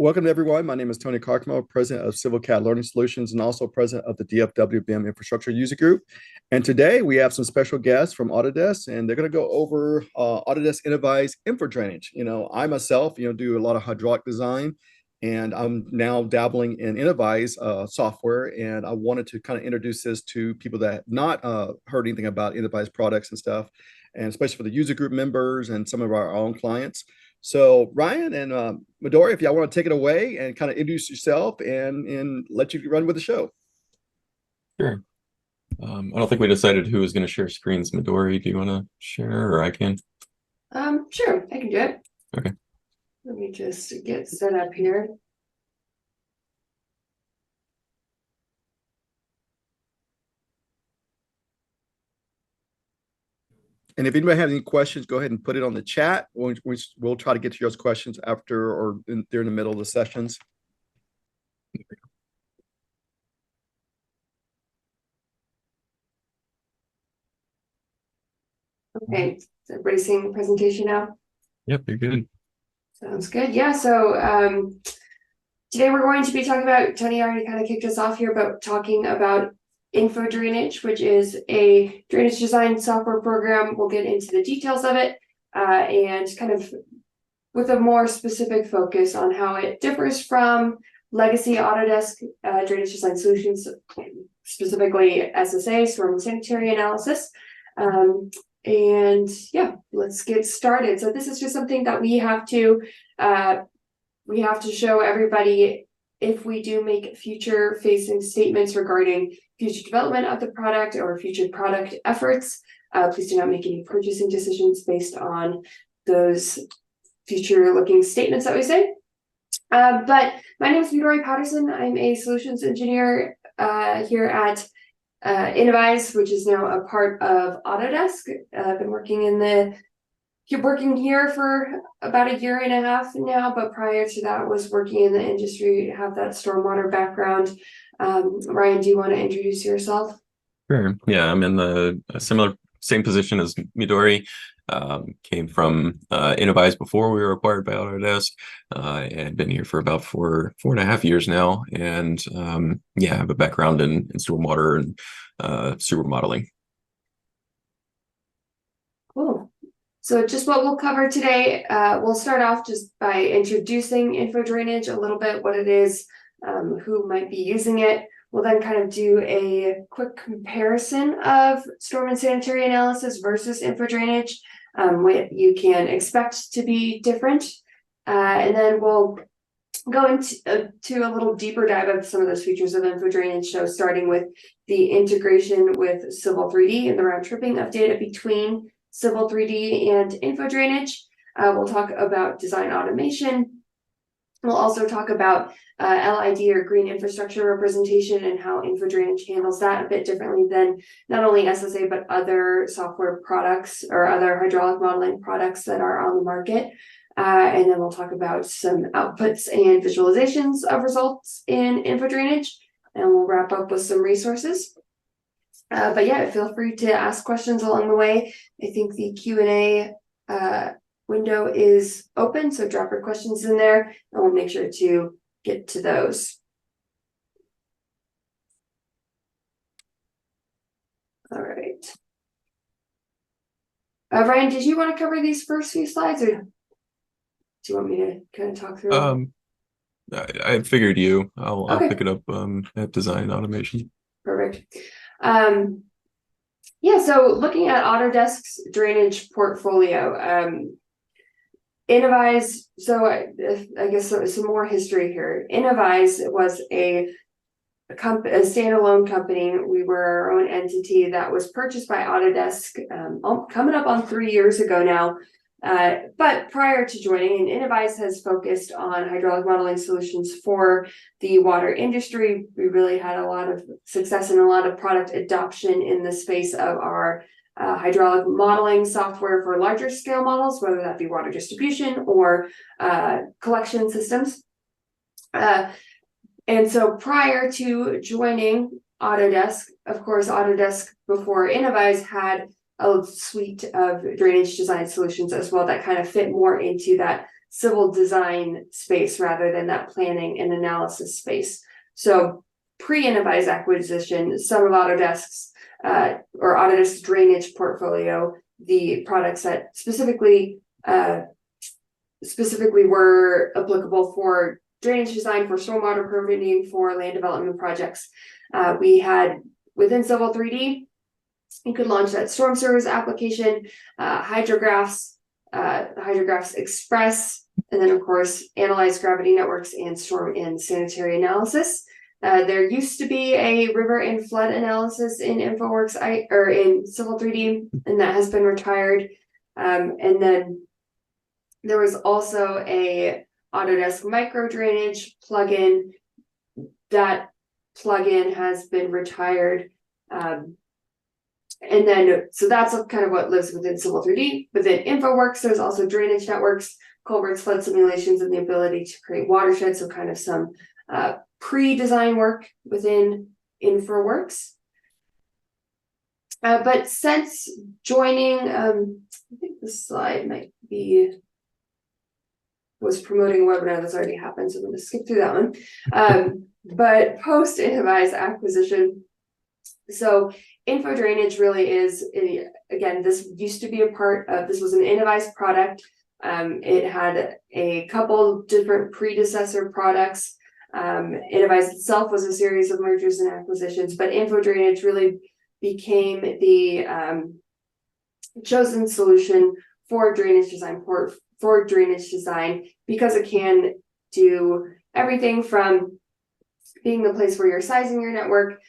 Welcome everyone. My name is Tony Carcamo, President of Civil CAD Learning Solutions and also President of the DFWBIM Infrastructure User Group. And today we have some special guests from Autodesk, and they're going to go over Autodesk InfoDrainage. I myself, do a lot of hydraulic design, and I'm now dabbling in Innovyze software, and I wanted to kind of introduce this to people that have not heard anything about Innovyze products and stuff, and especially for the user group members and some of our own clients. So Ryan and Midori, if y'all want to take it away and kind of introduce yourself and let you run with the show. Sure. I don't think we decided who was going to share screens. Midori, do you want to share, or I can? Sure, I can do it. Okay. Let me just get set up here. And if anybody has any questions, go ahead and put it on the chat. We'll try to get to those questions after or during the middle of the sessions. Okay, is everybody seeing the presentation now? Yep, you're good. Sounds good. Yeah, so today we're going to be talking about, Tony already kind of kicked us off here, but talking about InfoDrainage, which is a drainage design software program. We'll get into the details of it and kind of with a more specific focus on how it differs from legacy Autodesk drainage design solutions, specifically SSA, storm and sanitary analysis. And yeah, let's get started. So this is just something that we have to show everybody if we do make future facing statements regarding future development of the product or future product efforts. Please do not make any purchasing decisions based on those future looking statements that we say. But my name is Midori Patterson. I'm a solutions engineer here at Innovyze, which is now a part of Autodesk. I've been working here for about 1.5 years now, but prior to that was working in the industry, have that stormwater background. Ryan, do you want to introduce yourself? Sure. Yeah, I'm in the same position as Midori. Came from Innovyze before we were acquired by Autodesk, and been here for about 4.5 years now. And yeah, I have a background in stormwater and sewer modeling. Cool. So just what we'll cover today, we'll start off just by introducing InfoDrainage a little bit, what it is, who might be using it. We'll then kind of do a quick comparison of storm and sanitary analysis versus InfoDrainage, what you can expect to be different. And then we'll go into a little deeper dive of some of those features of InfoDrainage, so starting with the integration with Civil 3D and the round tripping of data between Civil 3D and InfoDrainage. We'll talk about design automation. We'll also talk about LID or green infrastructure representation and how InfoDrainage handles that a bit differently than not only SSA, but other software products or other hydraulic modeling products that are on the market. And then we'll talk about some outputs and visualizations of results in InfoDrainage, and we'll wrap up with some resources. But yeah, feel free to ask questions along the way. I think the Q&A window is open, so drop your questions in there and we'll make sure to get to those. All right. Ryan, did you want to cover these first few slides, or do you want me to kind of talk through them? I figured I'll pick it up at design automation. Perfect. Yeah, so looking at Autodesk's drainage portfolio, Innovyze, so I guess some more history here. Innovyze was a standalone company. We were our own entity that was purchased by Autodesk coming up on 3 years ago now. But prior to joining, Innovyze has focused on hydraulic modeling solutions for the water industry. We really had a lot of success and a lot of product adoption in the space of our hydraulic modeling software for larger scale models, whether that be water distribution or collection systems. And so prior to joining Autodesk, of course, Autodesk before Innovyze had a suite of drainage design solutions as well that kind of fit more into that civil design space rather than that planning and analysis space. So pre-Innovyze acquisition, some of Autodesk's or Autodesk drainage portfolio, the products that specifically were applicable for drainage design, for stormwater permitting, for land development projects. We had within Civil 3D, you could launch that storm service application, hydrographs express, and then of course analyze gravity networks and storm and sanitary analysis. There used to be a river and flood analysis in InfoWorks or in Civil 3D, and that has been retired. And then there was also a Autodesk micro drainage plugin. That plugin has been retired. And then, so that's kind of what lives within Civil 3D. But then InfoWorks, there's also drainage networks, culverts, flood simulations, and the ability to create watersheds. So kind of some pre-design work within InfoWorks. But since joining, I think this slide might be, was promoting a webinar that's already happened, so I'm going to skip through that one. But post Innovyze acquisition, so InfoDrainage really is, again, this used to be a part of, this was an Innovyze product. It had a couple different predecessor products. Innovyze itself was a series of mergers and acquisitions, but InfoDrainage really became the chosen solution for drainage design because it can do everything from being the place where you're sizing your network,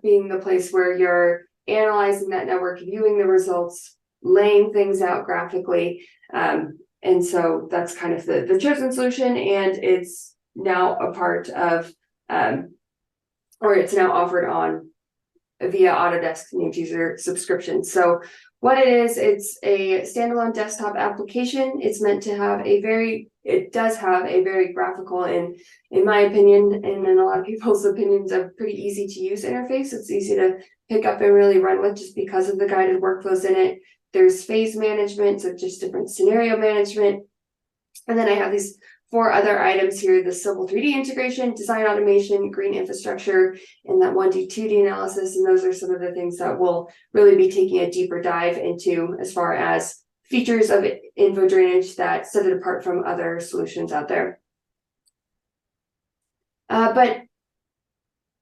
being the place where you're analyzing that network, viewing the results, laying things out graphically. And so that's kind of the chosen solution, and it's now a part of, or it's now offered on via Autodesk new user subscription. So what it is, it's a standalone desktop application. It's meant to have it does have a very graphical and, in my opinion, and in a lot of people's opinions, a pretty easy to use interface. It's easy to pick up and really run with just because of the guided workflows in it. There's phase management, so just different scenario management. And then I have these 4 other items here: the Civil 3D integration, design automation, green infrastructure, and that 1D, 2D analysis. And those are some of the things that we'll really be taking a deeper dive into as far as features of InfoDrainage that set it apart from other solutions out there. But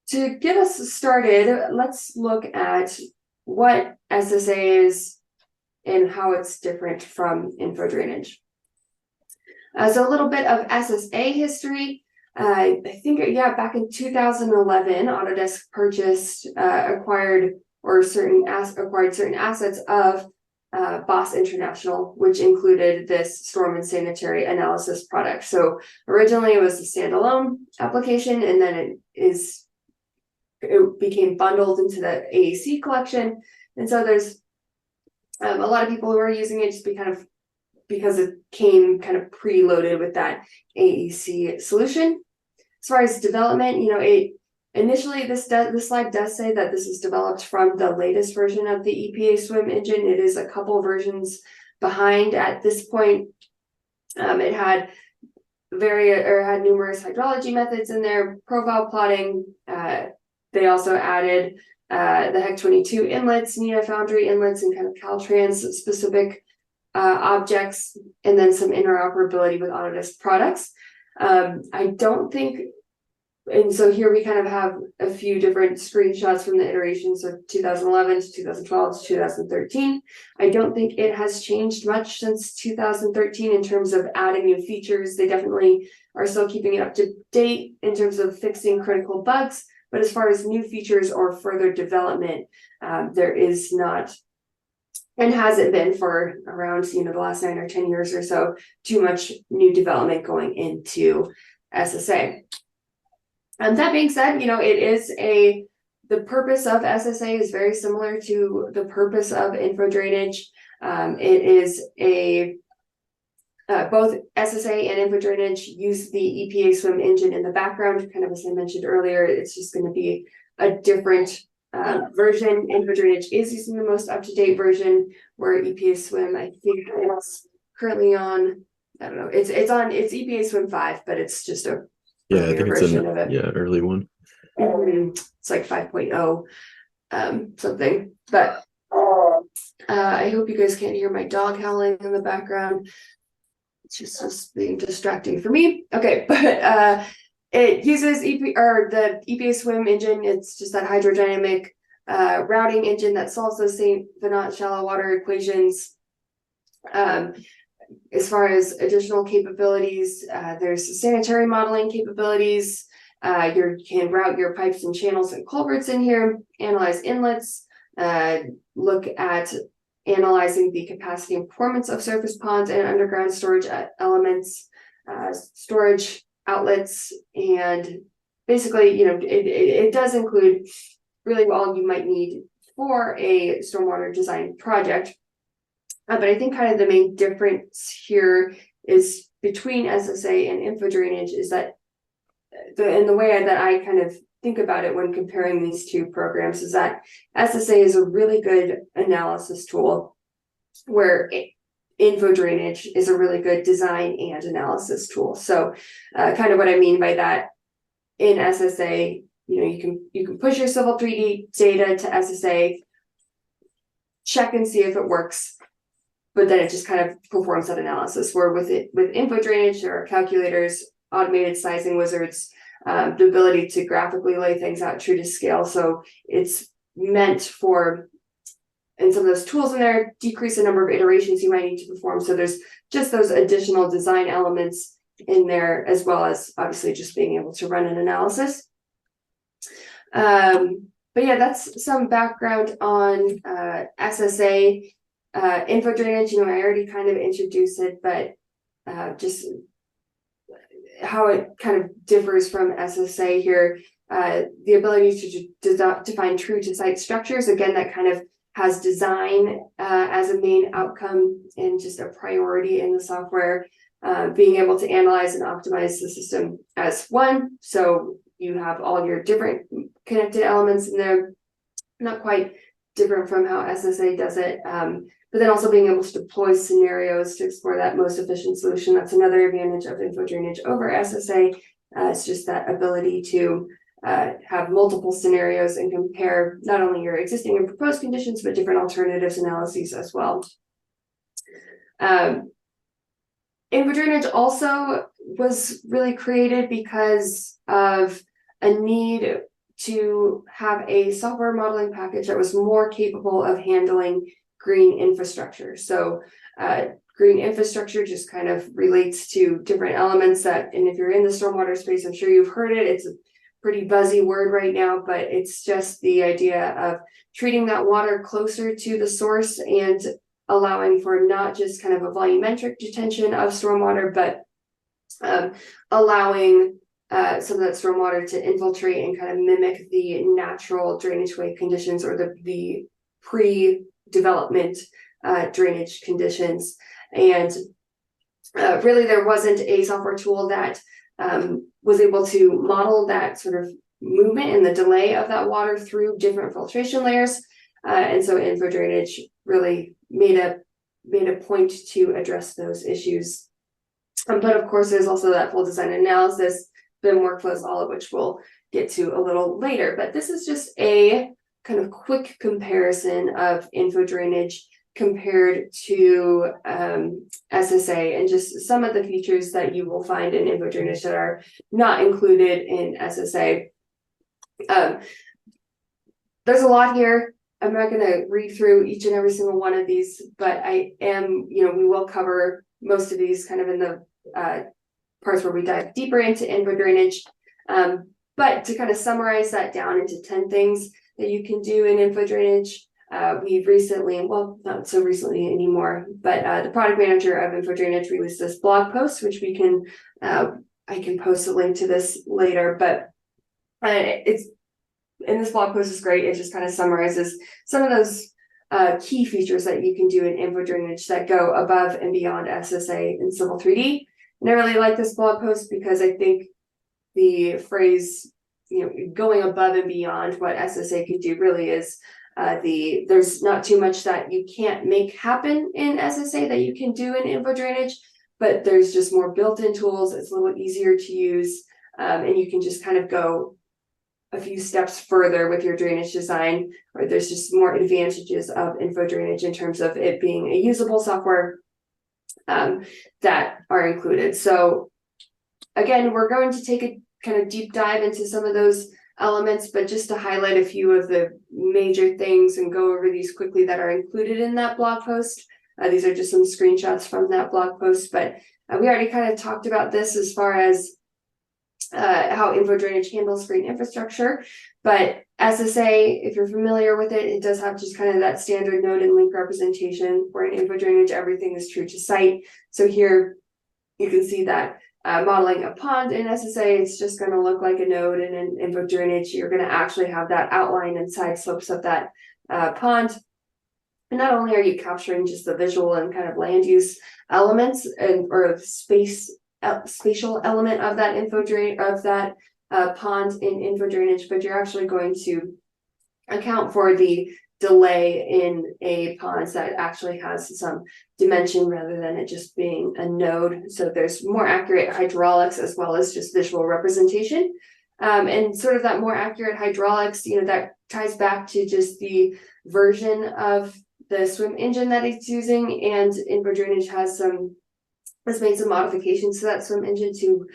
to get us started, let's look at what SSA is and how it's different from InfoDrainage. So a little bit of SSA history. I think, back in 2011, Autodesk acquired certain assets of BOSS International, which included this storm and sanitary analysis product. So originally it was a standalone application, and then it became bundled into the AEC collection. And so there's a lot of people who are using it just because it came kind of preloaded with that AEC solution. As far as development, initially this slide does say that this is developed from the latest version of the EPA SWIM engine. It is a couple versions behind at this point. It had numerous hydrology methods in there, profile plotting. They also added the HEC22 inlets, NETA Foundry inlets, and kind of Caltrans specific objects, and then some interoperability with Autodesk products. I don't think, and so here we kind of have a few different screenshots from the iterations of 2011 to 2012 to 2013. I don't think it has changed much since 2013 in terms of adding new features. They definitely are still keeping it up to date in terms of fixing critical bugs, but as far as new features or further development, there is not, and hasn't been for around the last 9 or 10 years or so, too much new development going into SSA. And that being said, the purpose of SSA is very similar to the purpose of InfoDrainage. It is both SSA and InfoDrainage use the EPA SWIM engine in the background, kind of as I mentioned earlier. It's just going to be a different version. InfoDrainage is using the most up-to-date version, where EPA SWIM, I think, is currently on I don't know. It's EPA Swim 5, but it's just a Yeah, I earlier think it's version of it. early one. It's like 5.0 something. But I hope you guys can't hear my dog howling in the background. It's just being distracting for me. Okay, but it uses the EPA Swim engine. It's just that hydrodynamic routing engine that solves those same finite shallow water equations. As far as additional capabilities, there's sanitary modeling capabilities. You can route your pipes and channels and culverts in here, analyze inlets, look at analyzing the capacity and performance of surface ponds and underground storage elements, storage outlets, and basically, it does include really all you might need for a stormwater design project. But I think kind of the main difference here is between SSA and InfoDrainage is that the way that I kind of think about it when comparing these two programs is that SSA is a really good analysis tool, where InfoDrainage is a really good design and analysis tool. So kind of what I mean by that, in SSA, you can push your Civil 3D data to SSA, check and see if it works, but then it just kind of performs that analysis. Where with InfoDrainage, there are calculators, automated sizing wizards, the ability to graphically lay things out true to scale. So it's meant for, and some of those tools in there decrease the number of iterations you might need to perform. So there's just those additional design elements in there, as well as obviously just being able to run an analysis. But yeah, that's some background on SSA. InfoDrainage, I already kind of introduced it, but just how it kind of differs from SSA here. The ability to define true to site structures, again, that kind of has design as a main outcome and just a priority in the software. Being able to analyze and optimize the system as one. So you have all your different connected elements in there, not quite different from how SSA does it. But then also being able to deploy scenarios to explore that most efficient solution. That's another advantage of InfoDrainage over SSA. It's just that ability to have multiple scenarios and compare not only your existing and proposed conditions, but different alternatives analyses as well. InfoDrainage also was really created because of a need to have a software modeling package that was more capable of handling green infrastructure. So green infrastructure just kind of relates to different elements that, and if you're in the stormwater space, I'm sure you've heard it. It's a pretty buzzy word right now, but it's just the idea of treating that water closer to the source and allowing for not just kind of a volumetric detention of stormwater, but allowing some of that stormwater to infiltrate and kind of mimic the natural drainage way conditions or the pre-development drainage conditions. And really there wasn't a software tool that was able to model that sort of movement and the delay of that water through different filtration layers. And so InfoDrainage really made a point to address those issues. But of course, there's also that full design analysis, BIM workflows, all of which we'll get to a little later. But this is just a kind of quick comparison of InfoDrainage compared to SSA, and just some of the features that you will find in InfoDrainage that are not included in SSA. There's a lot here. I'm not going to read through each and every single one of these, but I am, we will cover most of these kind of in the parts where we dive deeper into InfoDrainage. But to kind of summarize that down into 10 things that you can do in InfoDrainage, we've recently, well, not so recently anymore, but the product manager of InfoDrainage released this blog post, which we can, I can post a link to this later, but and this blog post is great. It just kind of summarizes some of those key features that you can do in InfoDrainage that go above and beyond SSA and Civil 3D. And I really like this blog post because I think the phrase, going above and beyond what SSA could do really is there's not too much that you can't make happen in SSA that you can do in InfoDrainage, but there's just more built-in tools. It's a little easier to use, and you can just kind of go a few steps further with your drainage design, or there's just more advantages of InfoDrainage in terms of it being a usable software that are included. So again, we're going to take a kind of deep dive into some of those elements, but just to highlight a few of the major things and go over these quickly that are included in that blog post. These are just some screenshots from that blog post, but we already kind of talked about this as far as how InfoDrainage handles screen infrastructure. But SSA, if you're familiar with it, it does have just kind of that standard node and link representation, where in InfoDrainage, everything is true to site. So here you can see that modeling a pond in SSA, it's just going to look like a node, and in InfoDrainage, you're going to actually have that outline and side slopes of that pond. And not only are you capturing just the visual and kind of land use elements or spatial element of that pond in InfoDrainage, but you're actually going to account for the delay in a pond that actually has some dimension rather than it just being a node. So there's more accurate hydraulics as well as just visual representation. And sort of that more accurate hydraulics, that ties back to just the version of the swim engine that it's using, and InfoDrainage has made some modifications to that swim engine to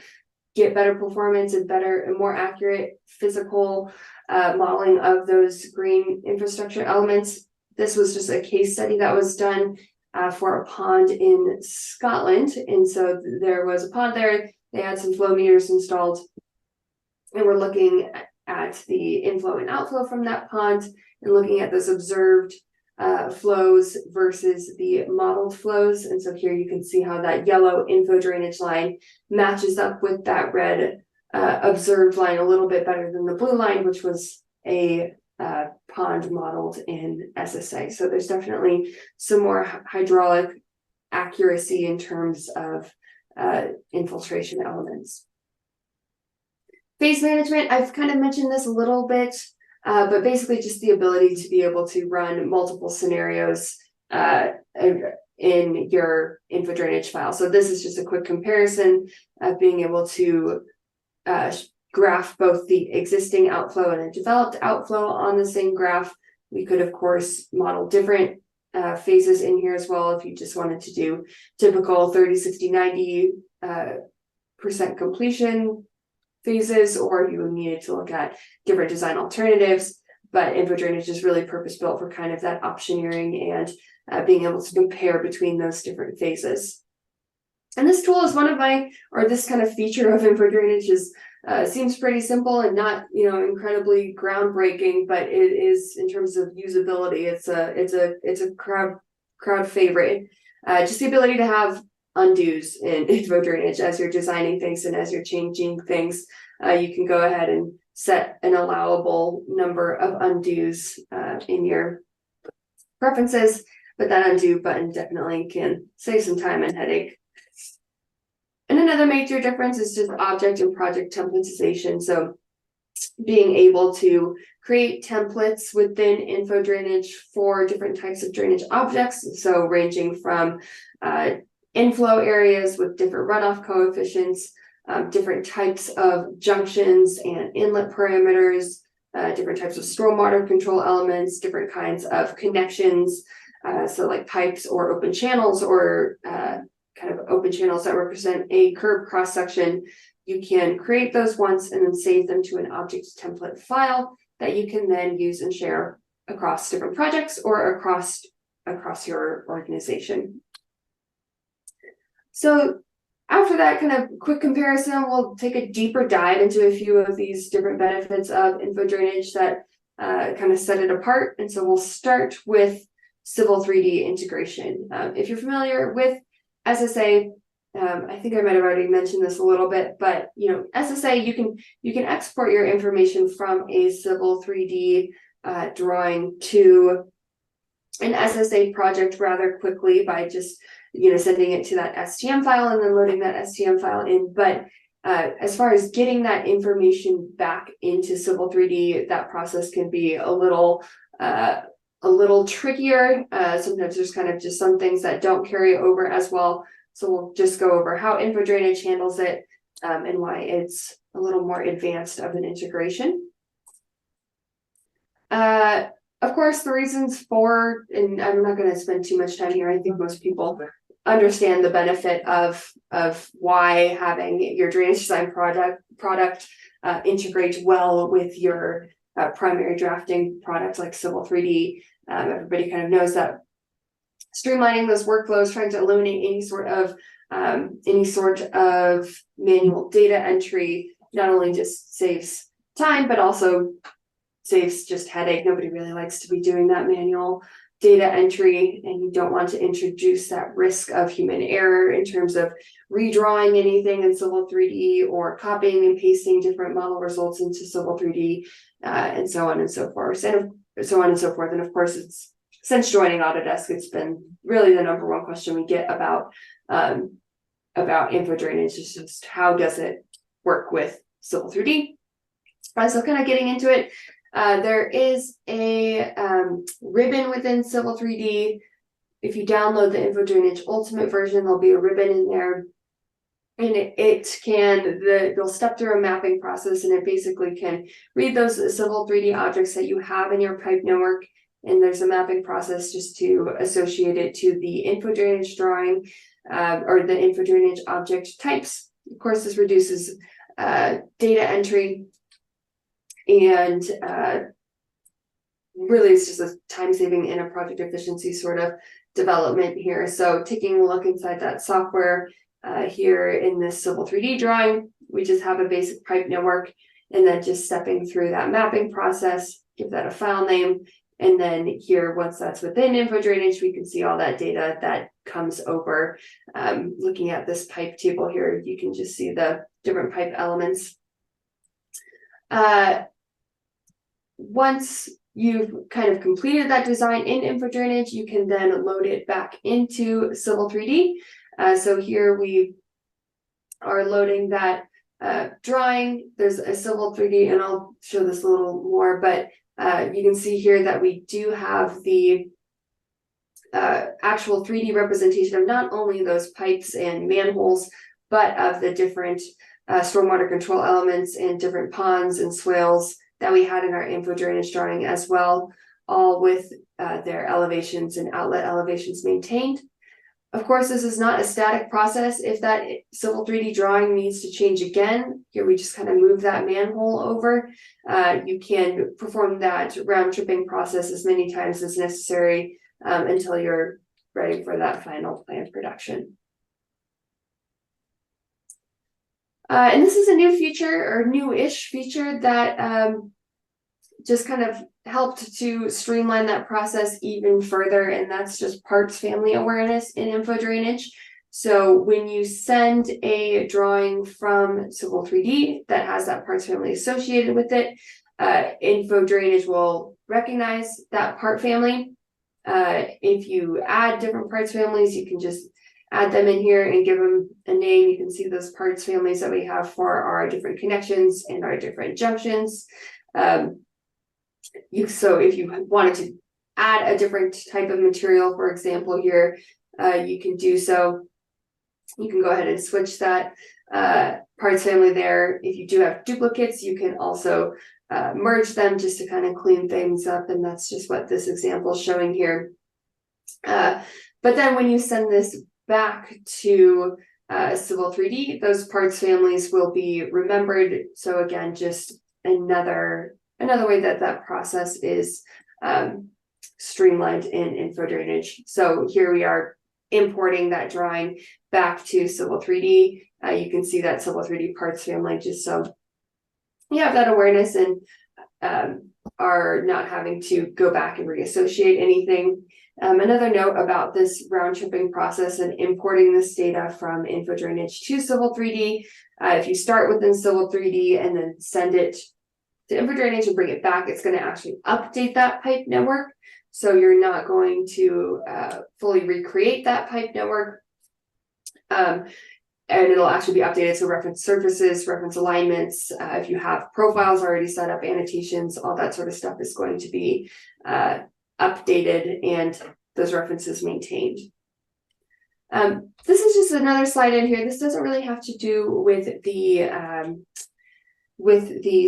get better performance and better and more accurate physical modeling of those green infrastructure elements. This was just a case study that was done for a pond in Scotland. And so there was a pond there, they had some flow meters installed, and we're looking at the inflow and outflow from that pond and looking at those observed flows versus the modeled flows. And so here you can see how that yellow InfoDrainage line matches up with that red observed line a little bit better than the blue line, which was a pond modeled in SSA. So there's definitely some more hydraulic accuracy in terms of infiltration elements. Phase management, I've kind of mentioned this a little bit, but basically just the ability to be able to run multiple scenarios in your InfoDrainage file. So this is just a quick comparison of being able to graph both the existing outflow and a developed outflow on the same graph. We could, of course, model different phases in here as well if you just wanted to do typical 30, 60, 90% completion phases, or you needed to look at different design alternatives. But InfoDrainage is really purpose-built for kind of that optioneering and being able to compare between those different phases. And this tool is this kind of feature of InfoDrainage is seems pretty simple and not incredibly groundbreaking, but it is in terms of usability. It's a crowd favorite. Just the ability to have undos in InfoDrainage as you're designing things and as you're changing things. You can go ahead and set an allowable number of undos in your preferences, but that undo button definitely can save some time and headache. And another major difference is just object and project templatization. So being able to create templates within InfoDrainage for different types of drainage objects. So ranging from inflow areas with different runoff coefficients, different types of junctions and inlet parameters, different types of stormwater control elements, different kinds of connections, so like pipes or open channels, or kind of open channels that represent a curb cross section. You can create those once and then save them to an object template file that you can then use and share across different projects or across your organization. So after that kind of quick comparison, we'll take a deeper dive into a few of these different benefits of InfoDrainage that kind of set it apart. And so we'll start with Civil 3D integration. If you're familiar with SSA, I think I might have already mentioned this a little bit, but SSA, you can export your information from a Civil 3D drawing to an SSA project rather quickly by just sending it to that STM file and then loading that STM file in. But as far as getting that information back into Civil 3D, that process can be a little trickier. Sometimes there's kind of just some things that don't carry over as well So we'll just go over how InfoDrainage handles it and why it's a little more advanced of an integration. Of course, the reasons for, and I'm not going to spend too much time here. I think most people understand the benefit of why having your drainage design product integrate well with your primary drafting product like Civil 3D. Everybody kind of knows that streamlining those workflows, trying to eliminate any sort of manual data entry, not only just saves time, but also saves just headache. Nobody really likes to be doing that manual data entry, and you don't want to introduce that risk of human error in terms of redrawing anything in Civil 3D or copying and pasting different model results into Civil 3D, and so on and so forth. And of course, it's since joining Autodesk, it's been really the number one question we get about InfoDrainage is just how does it work with Civil 3D. So kind of getting into it, there is a ribbon within Civil 3D. If you download the InfoDrainage Ultimate version, there'll be a ribbon in there, and you'll step through a mapping process, and it basically can read those Civil 3D objects that you have in your pipe network, and there's a mapping process just to associate it to the InfoDrainage drawing or the InfoDrainage object types. Of course, this reduces data entry, and really it's just a time-saving and a project efficiency sort of development here. So taking a look inside that software here in this Civil 3D drawing, we just have a basic pipe network, and then just stepping through that mapping process, give that a file name, and then here, once that's within InfoDrainage, we can see all that data that comes over. Looking at this pipe table here, you can just see the different pipe elements. Once you've kind of completed that design in InfoDrainage, you can then load it back into Civil 3D. So here we are loading that drawing. There's a Civil 3D, and I'll show this a little more, but you can see here that we do have the actual 3D representation of not only those pipes and manholes, but of the different stormwater control elements and different ponds and swales that we had in our InfoDrainage drawing as well, all with their elevations and outlet elevations maintained. Of course, this is not a static process. If that Civil 3D drawing needs to change again, here we just kind of move that manhole over. You can perform that round tripping process as many times as necessary until you're ready for that final planned production. And this is a new feature, or new-ish feature, that just kind of helped to streamline that process even further, and that's just parts family awareness in InfoDrainage. So when you send a drawing from Civil 3D that has that parts family associated with it, InfoDrainage will recognize that part family. If you add different parts families, you can just add them in here and give them a name. You can see those parts families that we have for our different connections and our different junctions. So if you wanted to add a different type of material, for example, here, you can do so. You can go ahead and switch that parts family there. If you do have duplicates, you can also merge them just to kind of clean things up, and that's just what this example is showing here. But then when you send this back to Civil 3D, those parts families will be remembered. So again, just another way that process is streamlined in InfoDrainage. So here we are importing that drawing back to Civil 3D. You can see that Civil 3D parts family, just so you have that awareness and are not having to go back and reassociate anything. Another note about this round tripping process and importing this data from InfoDrainage to Civil 3D, if you start within Civil 3D and then send it to InfoDrainage and bring it back, it's going to actually update that pipe network. So you're not going to fully recreate that pipe network. And it'll actually be updated. So reference surfaces, reference alignments, if you have profiles already set up, annotations, all that sort of stuff is going to be updated and those references maintained. This is just another slide in here. This doesn't really have to do with the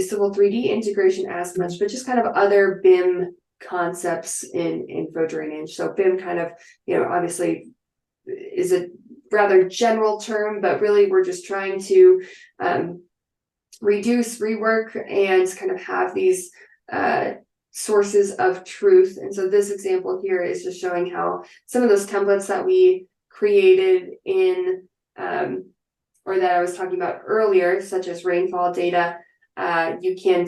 Civil 3D integration as much, but just kind of other BIM concepts in InfoDrainage. So BIM kind of, obviously is a rather general term, but really we're just trying to reduce, rework, and kind of have these sources of truth. And so this example here is just showing how some of those templates that we created in or that I was talking about earlier, such as rainfall data, you can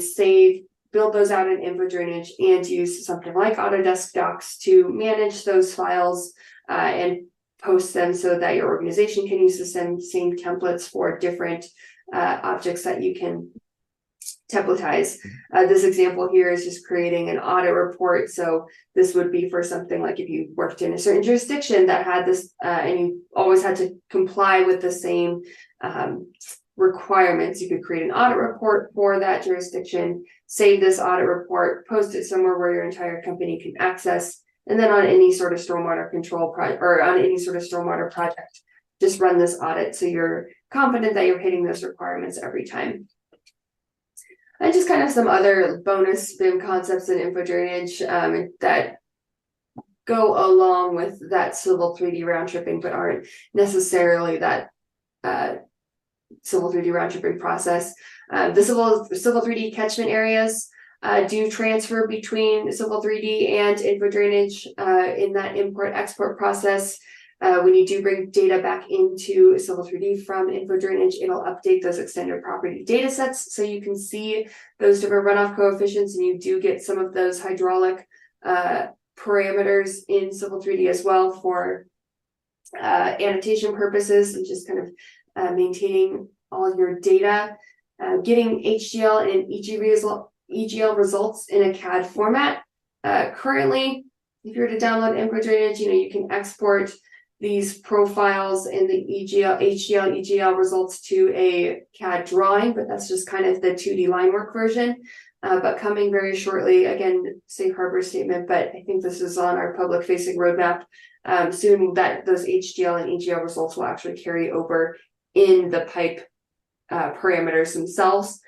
build those out in InfoDrainage and use something like Autodesk Docs to manage those files and post them so that your organization can use the same templates for different objects that you can templatize. This example here is just creating an audit report. So this would be for something like if you worked in a certain jurisdiction that had this and you always had to comply with the same requirements, you could create an audit report for that jurisdiction, save this audit report, post it somewhere where your entire company can access, and then on any sort of stormwater control project or on any sort of stormwater project, just run this audit so you're confident that you're hitting those requirements every time. And just kind of some other bonus BIM concepts in InfoDrainage that go along with that Civil 3D round tripping, but aren't necessarily that Civil 3D round tripping process. The Civil 3D catchment areas do transfer between Civil 3D and InfoDrainage in that import-export process. When you do bring data back into Civil 3D from InfoDrainage, it'll update those extended property data sets so you can see those different runoff coefficients, and you do get some of those hydraulic parameters in Civil 3D as well for annotation purposes and just kind of maintaining all your data, getting HDL and EGL results in a CAD format. Currently, if you were to download InfoDrainage, you can export these profiles and the HDL, results to a CAD drawing, but that's just kind of the 2D line work version. But coming very shortly, again, safe harbor statement, but I think this is on our public facing roadmap soon, that those HDL and EGL results will actually carry over in the pipe parameters themselves.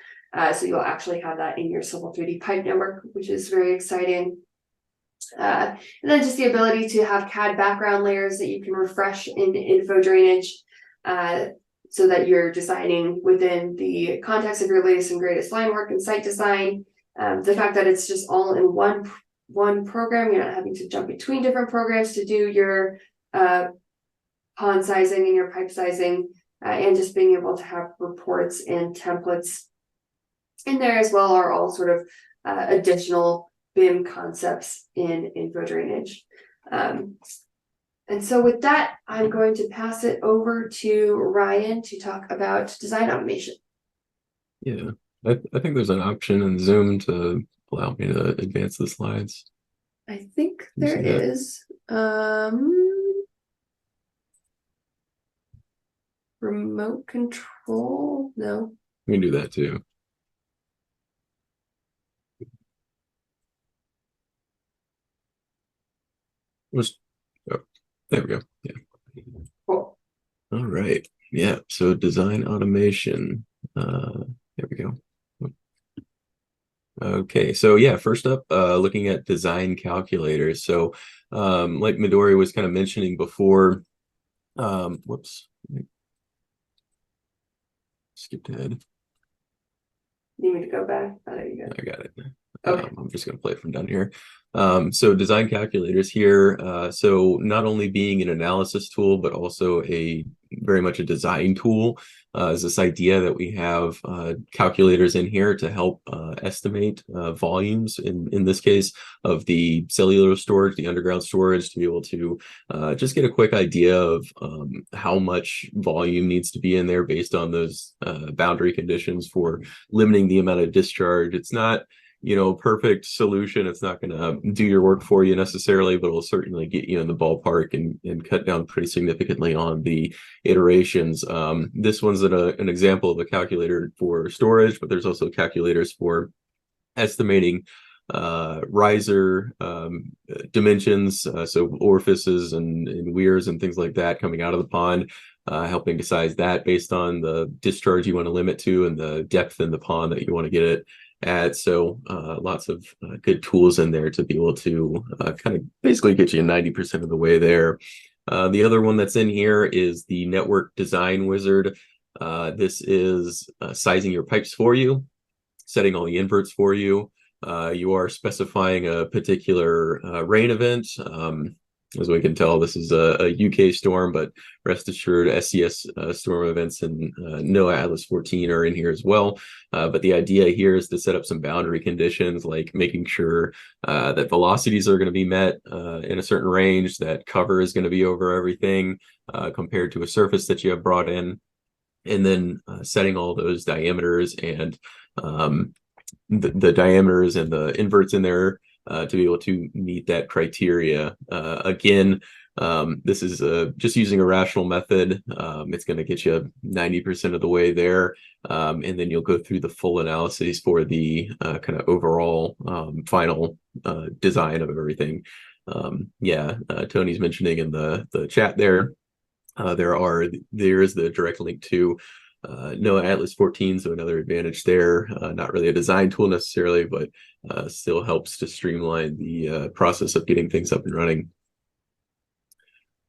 So you'll actually have that in your Civil 3D pipe network, which is very exciting. And then just the ability to have CAD background layers that you can refresh in InfoDrainage so that you're designing within the context of your latest and greatest line work and site design. The fact that it's just all in one program, you're not having to jump between different programs to do your pond sizing and your pipe sizing, and just being able to have reports and templates in there as well are all sort of additional BIM concepts in InfoDrainage. And so with that, I'm going to pass it over to Ryan to talk about design automation. Yeah, I think there's an option in Zoom to allow me to advance the slides. I think there is. Remote control? No. We can do that too. Oh, there we go. Yeah. Cool. All right. Yeah. So design automation. There we go. Okay. So yeah, first up, looking at design calculators. So like Midori was kind of mentioning before, whoops. Skipped ahead. You need to go back. Oh, there you go. I got it. Okay. I'm just going to play it from down here. So design calculators here. So not only being an analysis tool, but also very much a design tool is this idea that we have calculators in here to help estimate volumes, in this case, of the cellular storage, the underground storage, to be able to just get a quick idea of how much volume needs to be in there based on those boundary conditions for limiting the amount of discharge. It's not perfect solution. It's not going to do your work for you necessarily, but it'll certainly get you in the ballpark and cut down pretty significantly on the iterations. This one's an example of a calculator for storage, but there's also calculators for estimating riser dimensions, so orifices and weirs and things like that coming out of the pond, helping to size that based on the discharge you want to limit to and the depth in the pond that you want to get it at. So lots of good tools in there to be able to kind of basically get you 90% of the way there. The other one that's in here is the Network Design Wizard. This is sizing your pipes for you, setting all the inverts for you. You are specifying a particular rain event. As we can tell, this is a UK storm, but rest assured SCS storm events and NOAA Atlas 14 are in here as well. But the idea here is to set up some boundary conditions, like making sure that velocities are going to be met in a certain range, that cover is going to be over everything compared to a surface that you have brought in, and then setting all those diameters and the diameters and the inverts in there to be able to meet that criteria. Again, this is just using a rational method. It's going to get you 90% of the way there, and then you'll go through the full analyses for the kind of overall final design of everything. Tony's mentioning in the chat there, there is the direct link to NOAA Atlas 14, so another advantage there. Not really a design tool necessarily, but still helps to streamline the process of getting things up and running.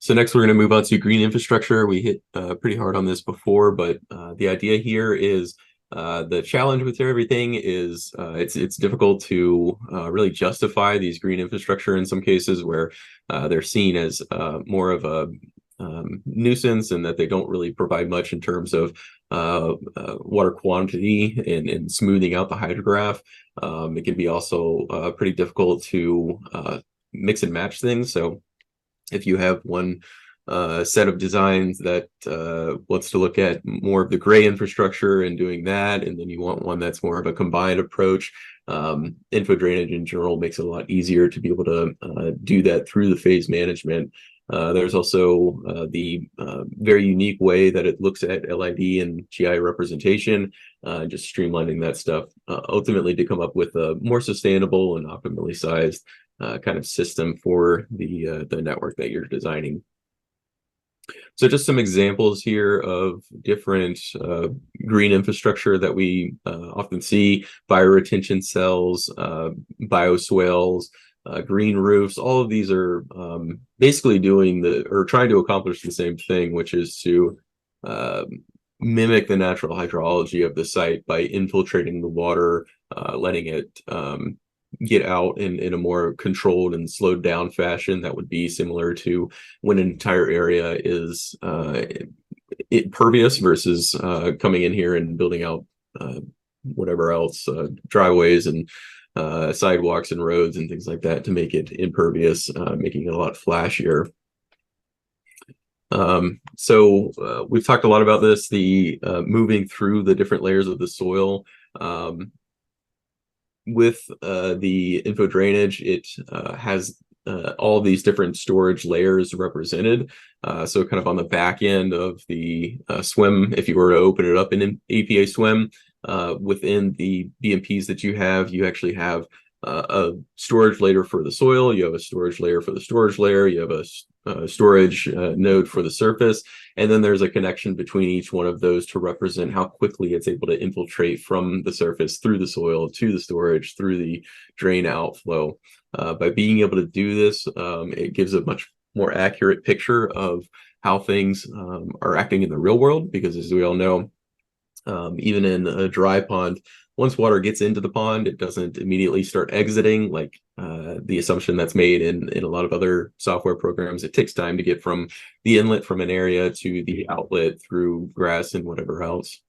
So next we're going to move on to green infrastructure. We hit pretty hard on this before, but the idea here is the challenge with everything is it's difficult to really justify these green infrastructure in some cases where they're seen as more of a nuisance, and that they don't really provide much in terms of water quantity and smoothing out the hydrograph. It can be also pretty difficult to mix and match things. So if you have one set of designs that wants to look at more of the gray infrastructure and doing that, and then you want one that's more of a combined approach, InfoDrainage in general makes it a lot easier to be able to do that through the phase management. There's also the very unique way that it looks at LID and GI representation, just streamlining that stuff, ultimately to come up with a more sustainable and optimally sized kind of system for the network that you're designing. So just some examples here of different green infrastructure that we often see: bioretention cells, bioswales, green roofs. All of these are basically doing trying to accomplish the same thing, which is to mimic the natural hydrology of the site by infiltrating the water, letting it get out in a more controlled and slowed down fashion that would be similar to when an entire area is impervious versus coming in here and building out whatever else, driveways and sidewalks and roads and things like that to make it impervious, making it a lot flashier. So we've talked a lot about this, the moving through the different layers of the soil. With the InfoDrainage, it has all these different storage layers represented. So kind of on the back end of the swim, if you were to open it up in an APA swim, within the BMPs that you actually have a storage layer for the soil, you have a storage layer for the storage layer, you have a storage node for the surface, and then there's a connection between each one of those to represent how quickly it's able to infiltrate from the surface through the soil to the storage through the drain outflow. By being able to do this, it gives a much more accurate picture of how things are acting in the real world, because as we all know, even in a dry pond, once water gets into the pond, it doesn't immediately start exiting, like the assumption that's made in a lot of other software programs. It takes time to get from the inlet from an area to the outlet through grass and whatever else.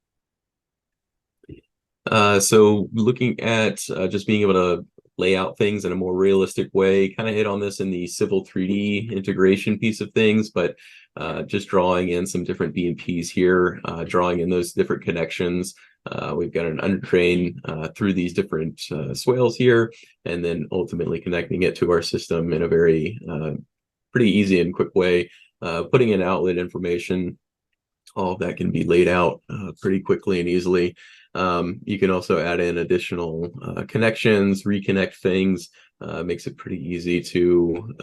So looking at just being able to lay out things in a more realistic way, kind of hit on this in the Civil 3D integration piece of things, but just drawing in some different BMPs here, drawing in those different connections. We've got an under drain through these different swales here, and then ultimately connecting it to our system in a very pretty easy and quick way, putting in outlet information. All of that can be laid out pretty quickly and easily. You can also add in additional connections, reconnect things. Makes it pretty easy to,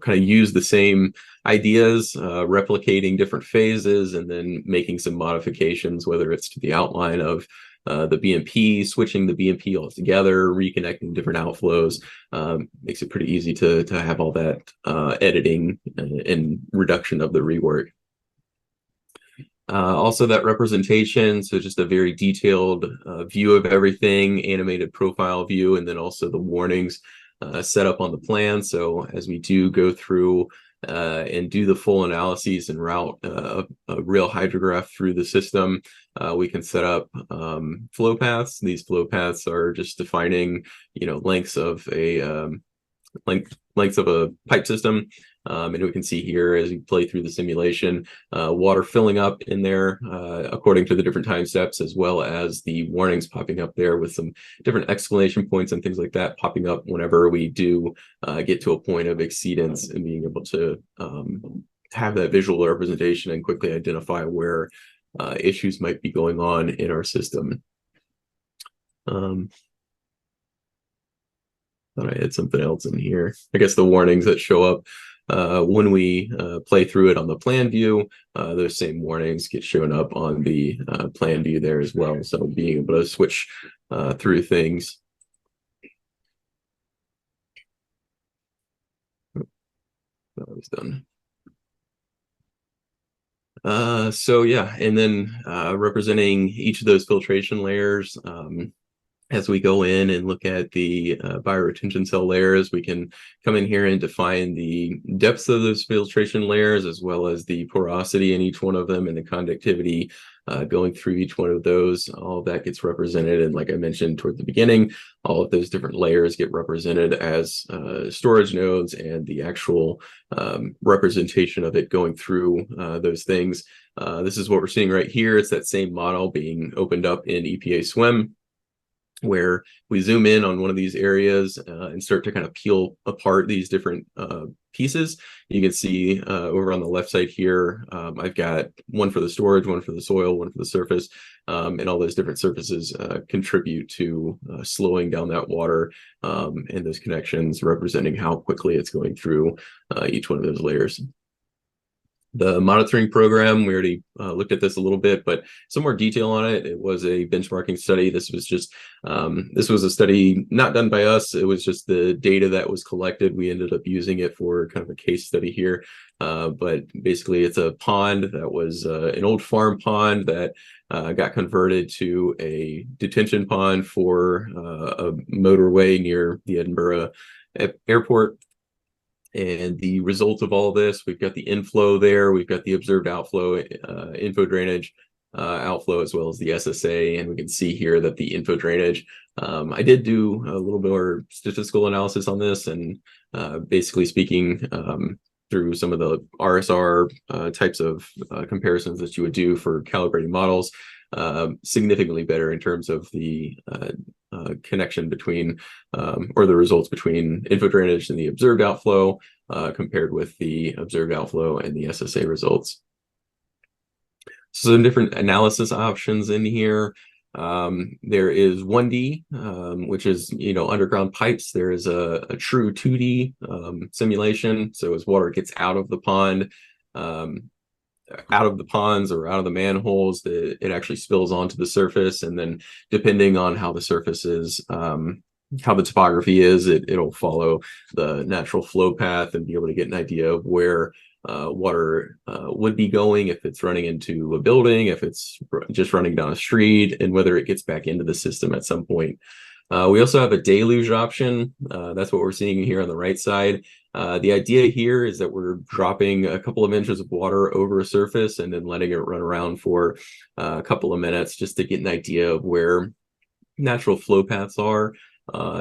kind of use the same ideas, replicating different phases, and then making some modifications, whether it's to the outline of the BMP, switching the BMP altogether, reconnecting different outflows. Makes it pretty easy to have all that editing and reduction of the rework. Also that representation, so just a very detailed view of everything, animated profile view, and then also the warnings set up on the plan. So as we do go through and do the full analyses and route a real hydrograph through the system, we can set up flow paths. These flow paths are just defining, lengths of a lengths of a pipe system. And we can see here as we play through the simulation, water filling up in there according to the different time steps, as well as the warnings popping up there with some different exclamation points and things like that popping up whenever we do get to a point of exceedance, and being able to have that visual representation and quickly identify where issues might be going on in our system. Thought I had something else in here. I guess the warnings that show up when we play through it on the plan view, those same warnings get shown up on the plan view there as well. So being able to switch through things. That was done. So yeah, and then representing each of those filtration layers. As we go in and look at the bioretention cell layers, we can come in here and define the depths of those filtration layers, as well as the porosity in each one of them and the conductivity going through each one of those. All of that gets represented. And like I mentioned toward the beginning, all of those different layers get represented as storage nodes, and the actual representation of it going through those things. This is what we're seeing right here. It's that same model being opened up in EPA SWIM, where we zoom in on one of these areas and start to kind of peel apart these different pieces. You can see over on the left side here, I've got one for the storage, one for the soil, one for the surface, and all those different surfaces contribute to slowing down that water, and those connections representing how quickly it's going through each one of those layers. The monitoring program, we already looked at this a little bit, but some more detail on it. It was a benchmarking study. This was just, this was a study not done by us. It was just the data that was collected. We ended up using it for kind of a case study here. But basically it's a pond that was an old farm pond that got converted to a detention pond for a motorway near the Edinburgh airport. And the result of all this, we've got the inflow there, we've got the observed outflow, InfoDrainage outflow, as well as the SSA. And we can see here that the InfoDrainage, I did do a little bit more statistical analysis on this, and basically speaking, through some of the RSR types of comparisons that you would do for calibrating models, significantly better in terms of the connection between or the results between InfoDrainage and the observed outflow compared with the observed outflow and the SSA results. So some different analysis options in here. There is 1D, which is, underground pipes. There is a true 2D simulation. So as water gets out of the pond, out of the ponds or out of the manholes, it actually spills onto the surface. And then depending on how the surface is, how the topography is, it'll follow the natural flow path and be able to get an idea of where water would be going, if it's running into a building, if it's just running down a street, and whether it gets back into the system at some point. We also have a deluge option. That's what we're seeing here on the right side. The idea here is that we're dropping a couple of inches of water over a surface and then letting it run around for a couple of minutes just to get an idea of where natural flow paths are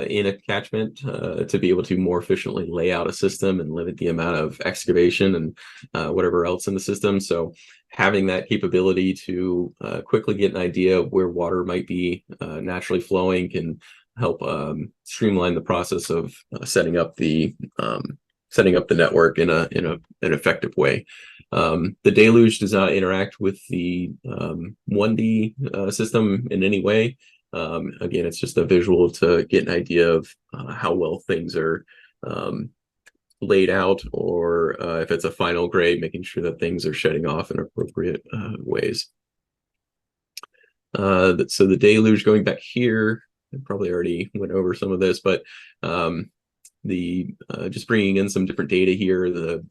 in a catchment, to be able to more efficiently lay out a system and limit the amount of excavation and whatever else in the system. So having that capability to quickly get an idea of where water might be naturally flowing can help streamline the process of setting up the network in an effective way. The deluge does not interact with the 1D system in any way. Again, it's just a visual to get an idea of how well things are laid out, or if it's a final grade, making sure that things are shedding off in appropriate ways. So the deluge, going back here, I probably already went over some of this, but just bringing in some different data here, the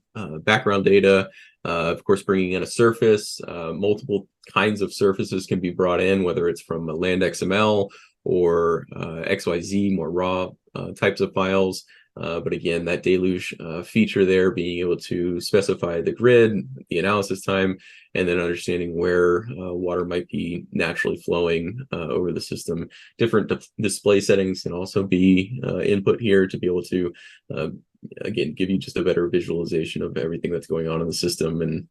background data, of course, bringing in a surface. Multiple kinds of surfaces can be brought in, whether it's from a land XML or XYZ, more raw types of files. But again, that deluge feature there, being able to specify the grid, the analysis time, and then understanding where water might be naturally flowing over the system. Different display settings can also be input here to be able to, again, give you just a better visualization of everything that's going on in the system, and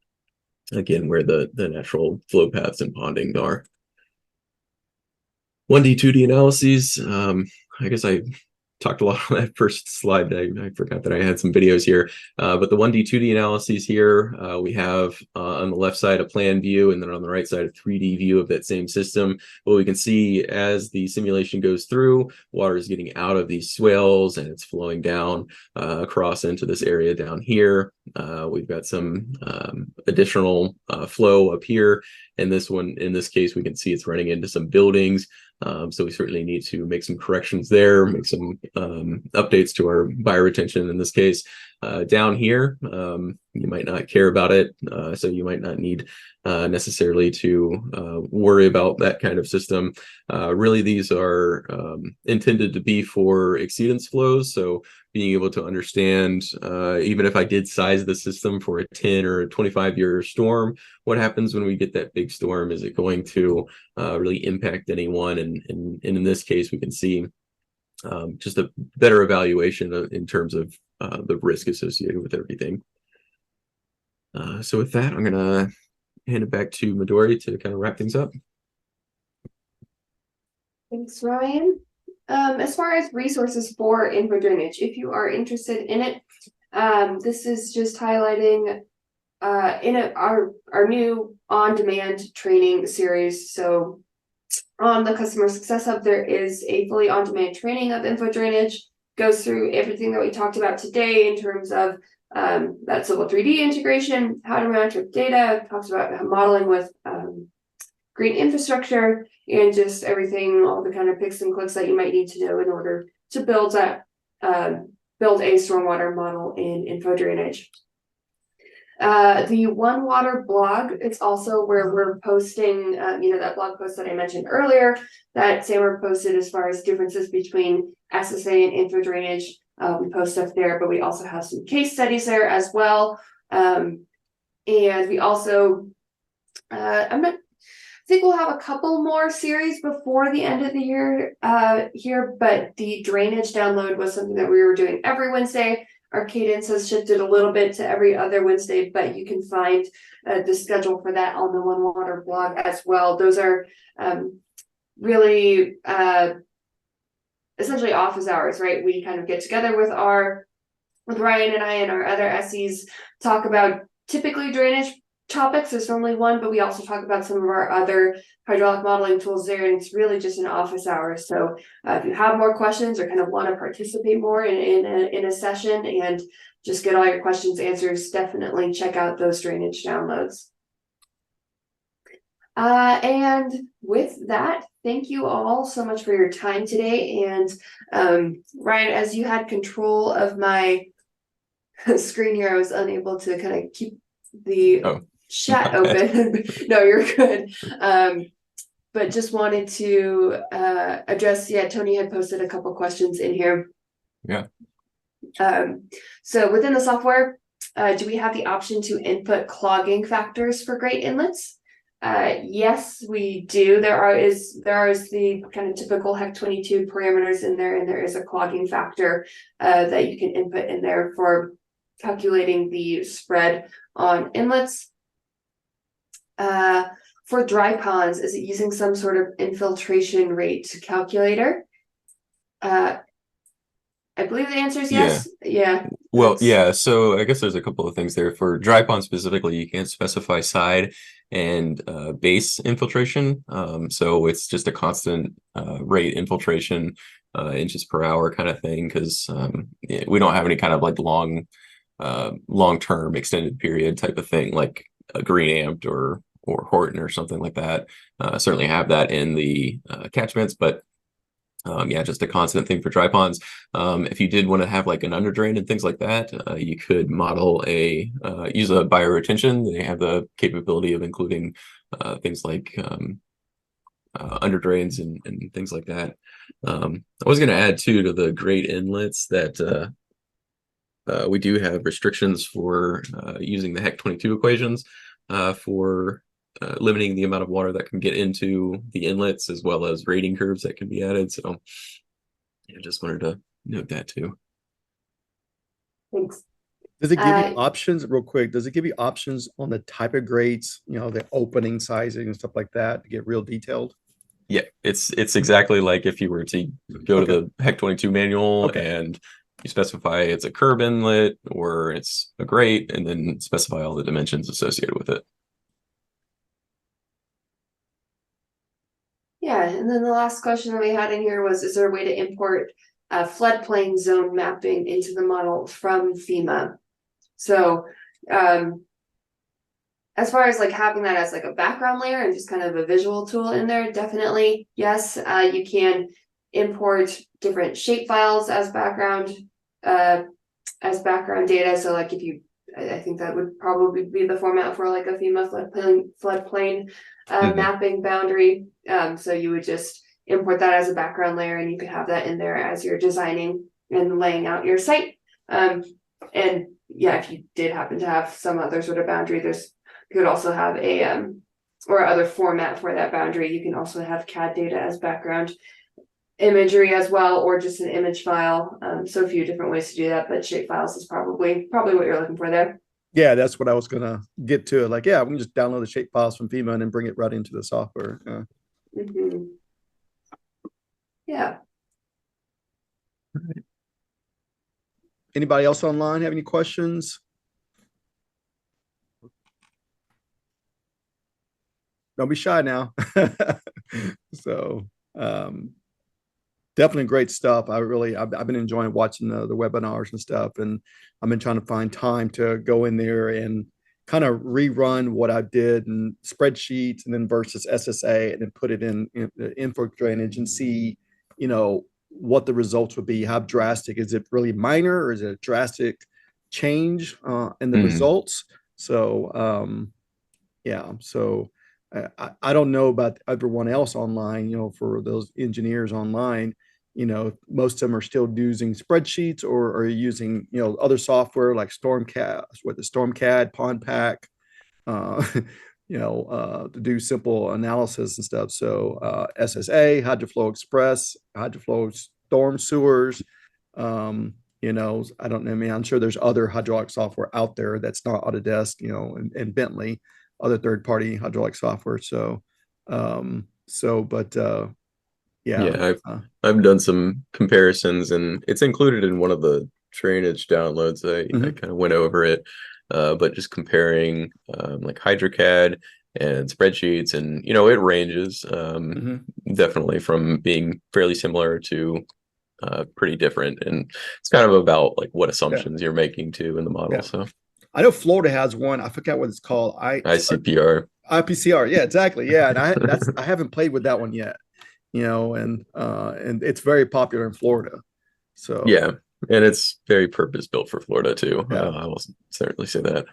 again, where the natural flow paths and ponding are. 1D, 2D analyses. I guess I talked a lot on that first slide. I forgot that I had some videos here, but the 1D, 2D analyses here, we have on the left side a plan view, and then on the right side a 3D view of that same system. What we can see as the simulation goes through, water is getting out of these swales and it's flowing down across into this area down here. We've got some additional flow up here, and this one, in this case, we can see it's running into some buildings. So we certainly need to make some corrections there, make some updates to our bioretention in this case. Down here, you might not care about it, so you might not need necessarily to worry about that kind of system. Really, these are intended to be for exceedance flows, so being able to understand, even if I did size the system for a 10 or a 25-year storm, what happens when we get that big storm? Is it going to really impact anyone? And in this case, we can see just a better evaluation in terms of the risk associated with everything. So with that, I'm going to hand it back to Midori to kind of wrap things up. Thanks, Ryan. As far as resources for InfoDrainage, if you are interested in it, this is just highlighting our new on-demand training series. So on the Customer Success Hub, there is a fully on-demand training of InfoDrainage, goes through everything that we talked about today in terms of that Civil 3D integration, how to round trip data, talks about modeling with green infrastructure, and just everything, all the kind of picks and clicks that you might need to know in order to build that build a stormwater model in InfoDrainage. The One Water blog, it's also where we're posting, that blog post that I mentioned earlier that Sammer posted as far as differences between SSA and InfoDrainage. We post stuff there, but we also have some case studies there as well. And we also, I think we'll have a couple more series before the end of the year here, but the drainage download was something that we were doing every Wednesday. Our cadence has shifted a little bit to every other Wednesday, but you can find the schedule for that on the One Water blog as well. Those are really essentially office hours, right? We kind of get together with Ryan and I and our other SEs, talk about typically drainage topics. There's normally one, but we also talk about some of our other hydraulic modeling tools there, and it's really just an office hour. So if you have more questions or kind of want to participate more in a session and just get all your questions answered, definitely check out those drainage downloads. And with that, thank you all so much for your time today. And Ryan, as you had control of my screen here, I was unable to kind of keep the chat open. No, you're good. But just wanted to address, Tony had posted a couple questions in here. Yeah. So within the software, do we have the option to input clogging factors for great inlets? Yes, we do. There is the kind of typical HEC 22 parameters in there, and there is a clogging factor that you can input in there for calculating the spread on inlets. For dry ponds, is it using some sort of infiltration rate calculator? I believe the answer is yes. Yeah. Well, yeah, so I guess there's a couple of things there. For dry pond specifically, you can't specify side and base infiltration. So it's just a constant rate infiltration, inches per hour kind of thing, because we don't have any kind of like long-term extended period type of thing, like a green amped or Horton or something like that. Certainly have that in the catchments, but yeah, just a constant thing for dry ponds. If you did want to have like an under drain and things like that, you could model use a bioretention. They have the capability of including things like under drains and things like that. I was going to add too to the great inlets that we do have restrictions for using the Heck 22 equations for limiting the amount of water that can get into the inlets, as well as rating curves that can be added. So I just wanted to note that too. Thanks. Does it give you options real quick? Does it give you options on the type of grates, the opening sizing and stuff like that to get real detailed? Yeah, it's exactly like if you were to go to the Heck 22 manual and you specify it's a curb inlet or it's a grate, and then specify all the dimensions associated with it. Yeah, and then the last question that we had in here was, is there a way to import floodplain zone mapping into the model from FEMA? So as far as like having that as like a background layer and just kind of a visual tool in there, definitely yes. You can import different shape files as background data. So like I think that would probably be the format for like a FEMA floodplain mapping boundary. So you would just import that as a background layer, and you could have that in there as you're designing and laying out your site. And yeah, if you did happen to have some other sort of boundary, you could also have a or other format for that boundary. You can also have CAD data as background imagery as well, or just an image file. So a few different ways to do that, but shape files is probably what you're looking for there. Yeah, that's what I was gonna get to. Like, yeah, we can just download the shape files from FEMA and then bring it right into the software. Yeah. Anybody else online have any questions? Don't be shy now. So definitely great stuff. I've been enjoying watching the webinars and stuff, and I've been trying to find time to go in there and kind of rerun what I did in spreadsheets and then versus SSA, and then put it in InfoDrainage and see, what the results would be. How drastic is it? Really minor, or is it a drastic change in the results? So yeah, so I don't know about everyone else online, for those engineers online, most of them are still using spreadsheets or are using, other software like StormCAD, Pond Pack, to do simple analysis and stuff. So SSA, HydroFlow Express, HydroFlow Storm Sewers, I don't know. I mean, I'm sure there's other hydraulic software out there that's not Autodesk, and Bentley, other third-party hydraulic software. So, yeah, I've done some comparisons, and it's included in one of the drainage downloads. I kind of went over it, but just comparing like HydroCAD and spreadsheets, and it ranges definitely from being fairly similar to pretty different, and it's kind of about like what assumptions you're making too in the model. So I know Florida has one. I forget what it's called. ICPR. IPCR. Yeah, exactly. Yeah, and I haven't played with that one yet. And it's very popular in Florida. So yeah, and it's very purpose built for Florida too. I will certainly say that.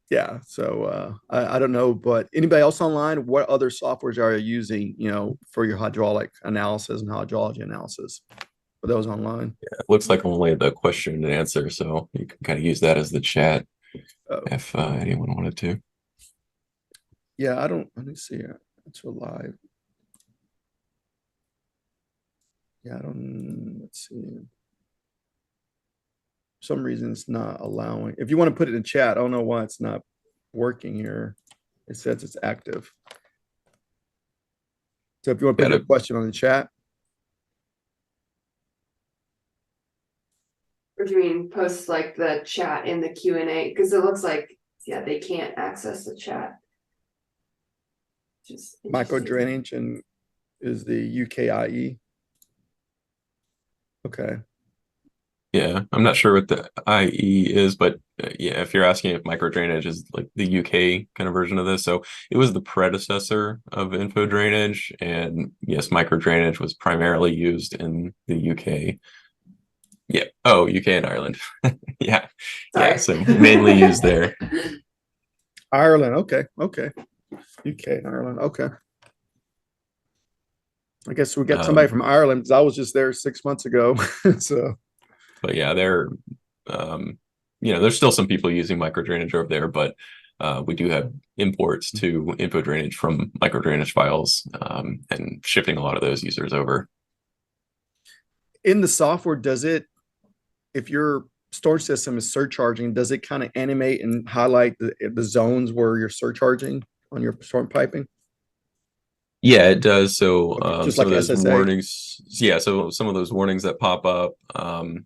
Yeah. So I don't know, but anybody else online, what other softwares are you using, for your hydraulic analysis and hydrology analysis for those online? Yeah, it looks like only the question and answer, so you can kind of use that as the chat if anyone wanted to. Yeah, let me see. It's live. Yeah, let's see. For some reason it's not allowing. If you want to put it in chat, I don't know why it's not working here. It says it's active. So if you want to put a question on the chat. Or do you mean post like the chat in the Q&A? Because it looks like, yeah, they can't access the chat. Just Micro drainage and is the UKIE. Okay. Yeah, I'm not sure what the IE is, but yeah, if you're asking if micro drainage is like the UK kind of version of this, so it was the predecessor of InfoDrainage, and yes, micro drainage was primarily used in the UK. Yeah. Oh, UK and Ireland. Yeah. Sorry. Yeah. So mainly used there. Ireland. Okay. Okay. UK and Ireland. Okay. I guess we got somebody from Ireland because I was just there 6 months ago. So, but yeah, there's still some people using micro drainage over there, but we do have imports to InfoDrainage from micro drainage files, and shifting a lot of those users over. in the software, does it, if your storage system is surcharging, does it kind of animate and highlight the zones where you're surcharging on your storm piping? Yeah, it does. So Just some like of those SSA? warnings, yeah, so some of those warnings that pop up,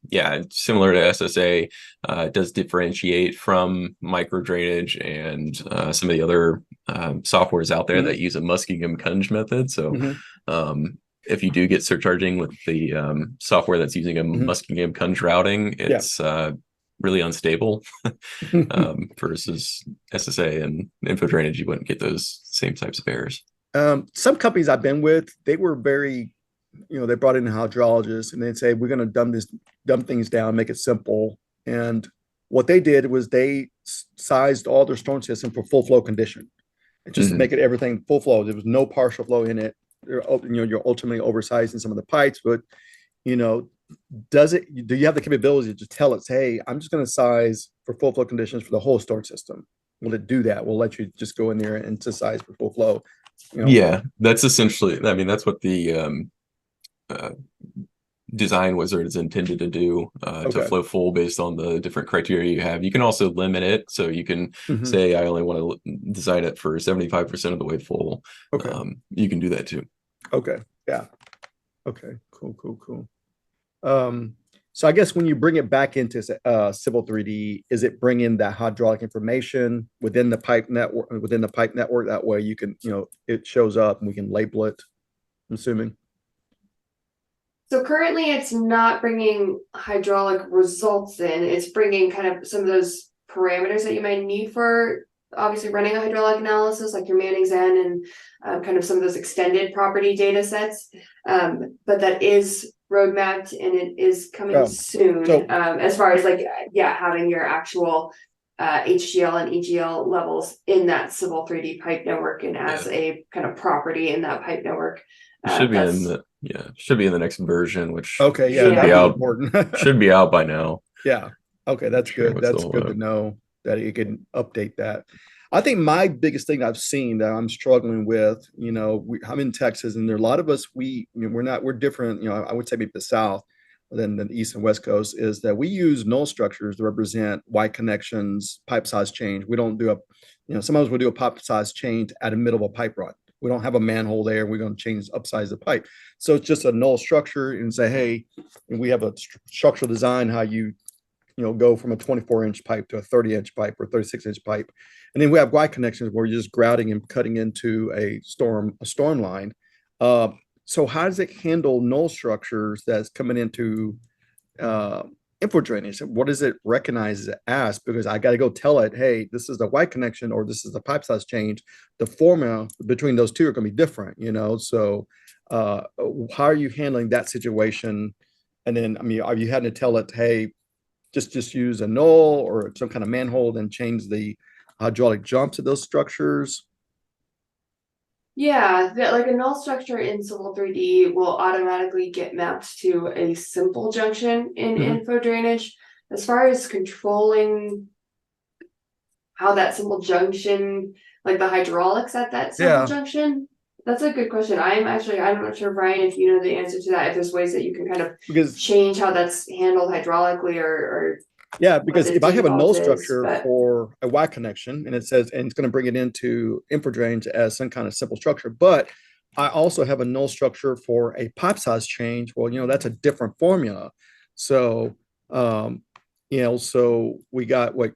yeah, similar to SSA, it does differentiate from micro drainage and some of the other softwares out there that use a Muskingum-Kunge method. So if you do get surcharging with the software that's using a Muskingum-Kunge routing, it's really unstable versus SSA and InfoDrainage. You wouldn't get those same types of errors. Some companies I've been with, they were very, they brought in a hydrologist and they'd say, we're going to dumb things down, make it simple. And what they did was they sized all their storm system for full flow condition. And just make it everything full flow. There was no partial flow in it. You're ultimately oversizing some of the pipes, but do you have the capability to just tell it, hey, I'm just going to size for full flow conditions for the whole storm system? Will it do that? We'll let you just go in there and to size for full flow. Yeah, that's essentially, I mean, that's what the design wizard is intended to do, to flow full based on the different criteria you have. You can also limit it. So you can say, I only want to design it for 75% of the way full. Okay. You can do that too. Okay. Yeah. Okay. Cool. So I guess when you bring it back into Civil 3D, is it bringing that hydraulic information within the pipe network? That way you can, it shows up and we can label it, I'm assuming. So currently it's not bringing hydraulic results in, it's bringing kind of some of those parameters that you might need for obviously running a hydraulic analysis, like your Manning's N and kind of some of those extended property data sets. But that is roadmapped and it is coming soon, as far as having your actual HGL and EGL levels in that Civil 3D pipe network and as a kind of property in that pipe network. Should be in the next version, which should be out. Should be out by now. Yeah. Okay, that's good. That's good to know that you can update that. I think my biggest thing I've seen that I'm struggling with, I'm in Texas, and there are a lot of us. We're different. I would say maybe the South than the East and West Coast, is that we use null structures to represent wide connections, pipe size change. We don't do sometimes we'll do a pipe size change at the middle of a pipe run. We don't have a manhole there. We're going to upsize the pipe. So it's just a null structure and say, hey, we have a structural design, how you go from a 24-inch pipe to a 30-inch pipe or 36-inch pipe. And then we have wide connections where you're just grouting and cutting into a storm line. So how does it handle null structures that's coming into InfoDrainage? What does it recognize as? Because I got to go tell it, hey, this is the wide connection or this is the pipe size change. The formula between those two are going to be different, So how are you handling that situation? And then, are you having to tell it, hey, just use a null or some kind of manhole and change the hydraulic jumps of those structures? Yeah, like a null structure in Civil 3D will automatically get mapped to a simple junction in InfoDrainage. As far as controlling how that simple junction, like the hydraulics at that simple junction, that's a good question. I'm not sure, Brian, if you know the answer to that, if there's ways that you can kind of change how that's handled hydraulically or because if I have a null structure for a Y connection and it says, and it's going to bring it into InfoDrainage as some kind of simple structure, but I also have a null structure for a pipe size change. Well, that's a different formula. So You know, so we got what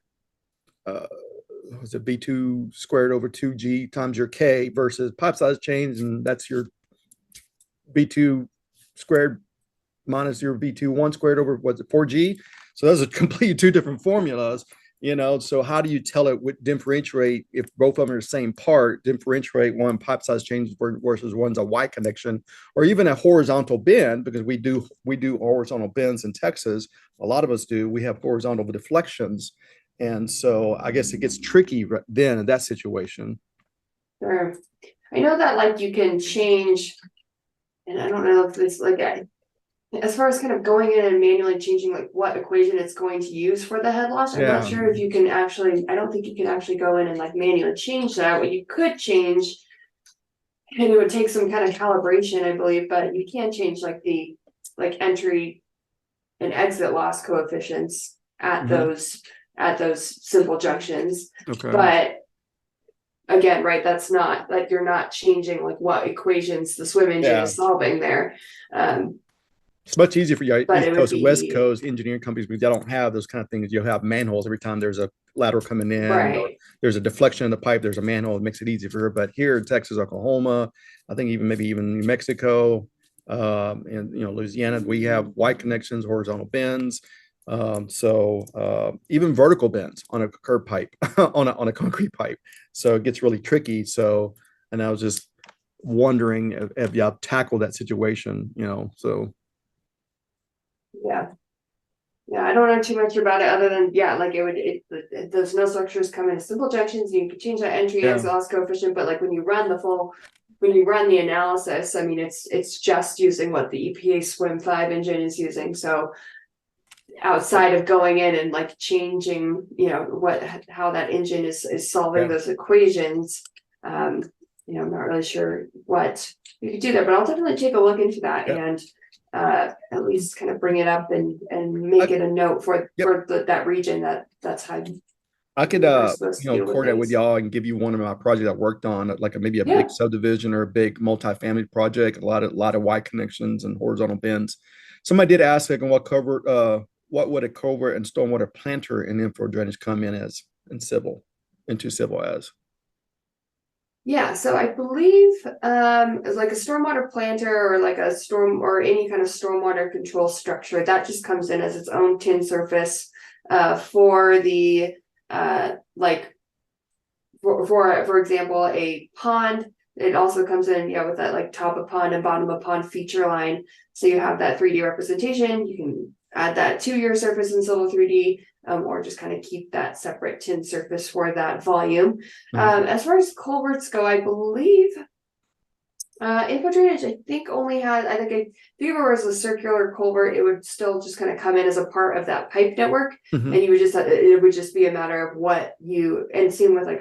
was it B2 squared over 2G times your K versus pipe size change, and that's your B2 squared minus your V2 1 squared over what's it 4G. So those are completely two different formulas, you know. So how do you tell it what differentiate if both of them are the same part, differentiate one pipe size change versus one's a Y connection, or even a horizontal bend, because we do horizontal bends in Texas. A lot of us do. We have horizontal deflections. And so I guess it gets tricky then in that situation. Sure. I know that like you can change, and I don't know if it's like as far as kind of going in and manually changing like what equation it's going to use for the head loss. I'm not sure if you can actually, I don't think you can actually go in and like manually change that. What you could change, and it would take some kind of calibration, I believe, but you can change like the entry and exit loss coefficients at those simple junctions. Okay. But again, right, that's not like you're not changing like what equations the swim engine is solving there. It's much easier for you but East it would Coast and West be Coast engineering companies because they don't have those kind of things. You'll have manholes every time there's a lateral coming in. right. There's a deflection in the pipe. There's a manhole. It makes it easier for her. But here in Texas, Oklahoma, I think even New Mexico, and you know Louisiana, we have wide connections, horizontal bends. Even vertical bends on a curb pipe, on a concrete pipe. So it gets really tricky. So, and I was just wondering if y'all tackled that situation, you know, so. Yeah. Yeah, I don't know too much about it other than, yeah, like those no structures come in simple junctions. You can change that entry exit loss coefficient, but like when you run the analysis, I mean, it's just using what the EPA Swim 5 engine is using. So outside of going in and like changing, you know, how that engine is solving those equations, you know, I'm not really sure what you could do there, but I'll definitely take a look into that and at least kind of bring it up and make it a note for that region that's how I could coordinate with y'all and give you one of my projects I worked on, like maybe a big subdivision or a big multifamily project, a lot of wide connections and horizontal bends. Somebody did ask like what would a culvert and stormwater planter in info drainage come in as into civil as? Yeah, so I believe it's like a stormwater planter or like a storm or any kind of stormwater control structure that just comes in as its own tin surface for the like for example a pond. It also comes in with that like top of pond and bottom of pond feature line. So you have that 3D representation. You can add that to your surface in Civil 3D. Or just kind of keep that separate tin surface for that volume. As far as culverts go, I believe InfoDrainage, I think if it was a circular culvert, it would still just kind of come in as a part of that pipe network, and you would it would just be a matter of what and same with like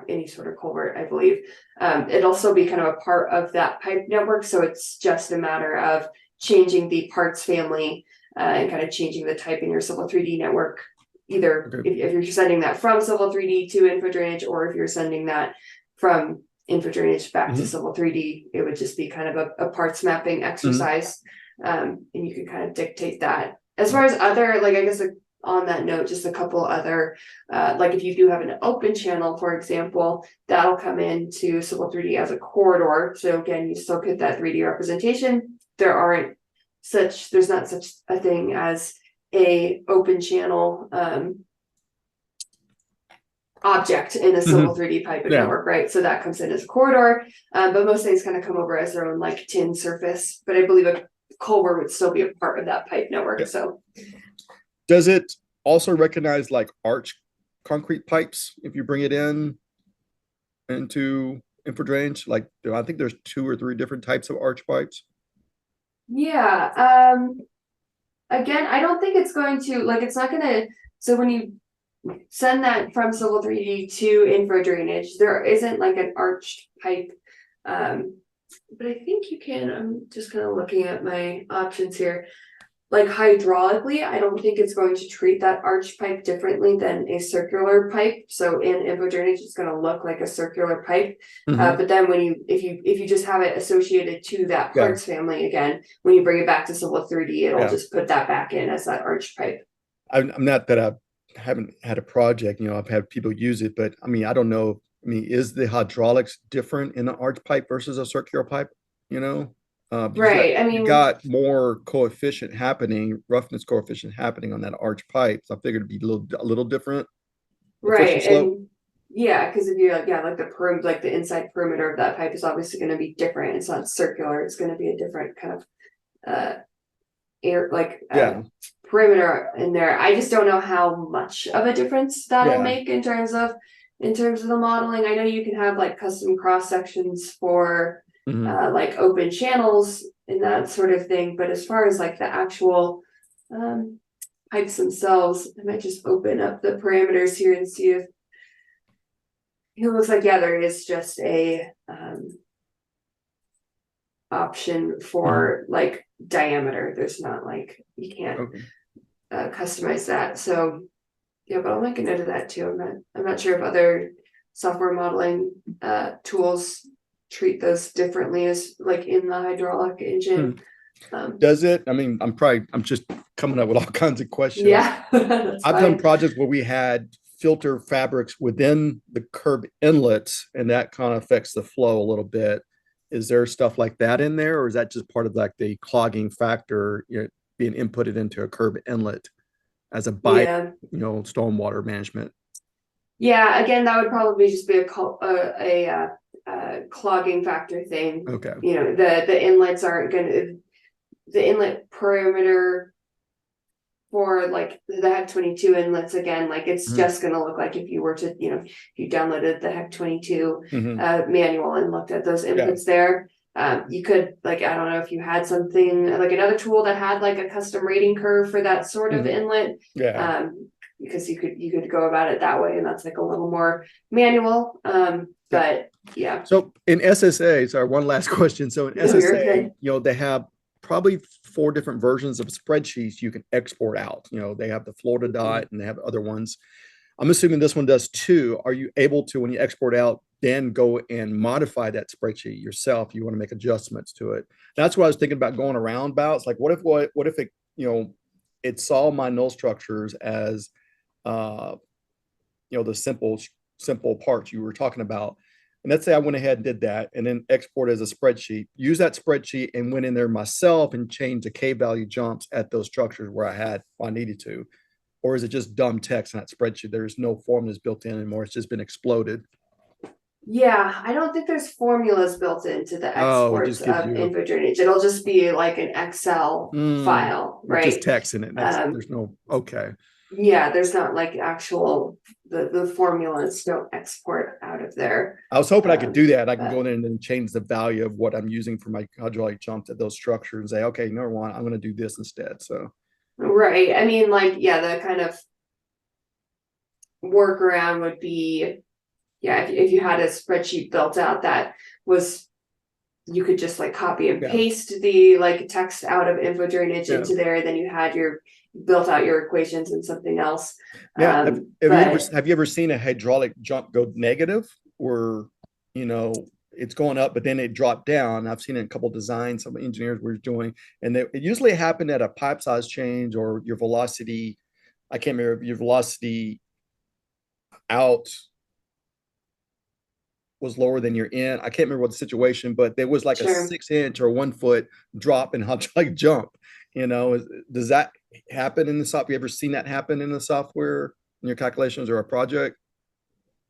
any sort of culvert, I believe. It'd also be kind of a part of that pipe network, so it's just a matter of changing the parts family. And kind of changing the type in your Civil 3D network, either if you're sending that from Civil 3D to InfoDrainage, or if you're sending that from InfoDrainage back to Civil 3D, it would just be kind of a parts mapping exercise. And you can kind of dictate that. As far as other, like I guess on that note, just a couple other, like if you do have an open channel, for example, that'll come into Civil 3D as a corridor. So again, you still get that 3D representation. There's not such a thing as a open channel object in a Civil 3D pipe network, right? So that comes in as a corridor, but most things kind of come over as their own like tin surface. But I believe a culvert would still be a part of that pipe network. So, does it also recognize like arch concrete pipes if you bring it into InfoDrainage? Like, I think there's 2 or 3 different types of arch pipes. Yeah. Again, I don't think it's going to it's not going to. So when you send that from Civil 3D to InfoDrainage, there isn't like an arched pipe. But I think you can. I'm just kind of looking at my options here. like hydraulically, I don't think it's going to treat that arch pipe differently than a circular pipe. So in InfoDrainage, it's going to look like a circular pipe. Mhm. But then if you just have it associated to that Yeah. parts family again, when you bring it back to Civil 3D, it'll Yeah. just put that back in as that arch pipe. I'm not that I haven't had a project, I've had people use it, but I mean, I don't know. I mean, is the hydraulics different in an arch pipe versus a circular pipe? Because Right. I you mean, got more coefficient happening, roughness coefficient happening on that arch pipe. So I figured it'd be a little different. The friction right. slope. And yeah, because if you like the inside perimeter of that pipe is obviously going to be different. It's not circular. It's going to be a different kind of air Yeah. perimeter in there. I just don't know how much of a difference that'll Yeah. make in terms of the modeling. I know you can have like custom cross sections for Mhm. like open channels and that sort of thing, but as far as like the actual pipes themselves, I might just open up the parameters here and see if it looks like, yeah, there is just a option for like diameter. There's not like, you can't Okay. customize that. So yeah, but I'll make a note of that too. I'm not sure if other software modeling tools treat those differently as like in the hydraulic engine. Does it? I mean, I'm just coming up with all kinds of questions. Yeah, that's I've done fine. projects where we had filter fabrics within the curb inlets, and that kind of affects the flow a little bit. Is there stuff like that in there, or is that just part of like the clogging factor, being inputted into a curb inlet as a Yeah. stormwater management? Yeah, again, that would probably just be a clogging factor thing. Okay. The inlets aren't gonna, the inlet perimeter for like the HEC 22 inlets, again, like it's just gonna look like if you were to, if you downloaded the HEC 22 manual and looked at those inputs there. You could, like, I don't know if you had something like another tool that had like a custom rating curve for that sort of inlet. Yeah. Because you could go about it that way, and that's like a little more manual. But yeah. So in SSA, sorry, one last question. So in SSA, they have probably 4 different versions of spreadsheets you can export out. They have the Florida dot and they have other ones. I'm assuming this one does too. Are you able to, when you export out, then go and modify that spreadsheet yourself? You want to make adjustments to it. That's what I was thinking about going around about. It's like, what if it, it saw my null structures as, the simple parts you were talking about. And let's say I went ahead and did that and then export as a spreadsheet, use that spreadsheet and went in there myself and changed the K value jumps at those structures where I needed to. Or is it just dumb text in that spreadsheet? There's no formulas built in anymore. It's just been exploded. Yeah, I don't think there's formulas built into the exports of InfoDrainage. It'll just be like an Excel file, right? Just text in it. There's no, okay. Yeah, there's not like actual, the formulas don't export out of there. I was hoping I could do that. I can go in and then change the value of what I'm using for my hydraulic jumps at those structures and say, okay, number one, I'm going to do this instead. So, right. I mean, like, yeah, the kind of workaround would be, yeah, if you had a spreadsheet built out that was, you could just like copy and paste the like text out of InfoDrainage into there. Then you had built out your equations and something else. Yeah. Have you ever seen a hydraulic jump go negative, or it's going up, but then it dropped down? I've seen it in a couple of designs some engineers were doing, and it usually happened at a pipe size change or your velocity. I can't remember, your velocity out was lower than your in. I can't remember what the situation, but there was like a 6-inch or 1 foot drop in hydraulic jump. Does that happen in the software? You ever seen that happen in the software in your calculations or a project?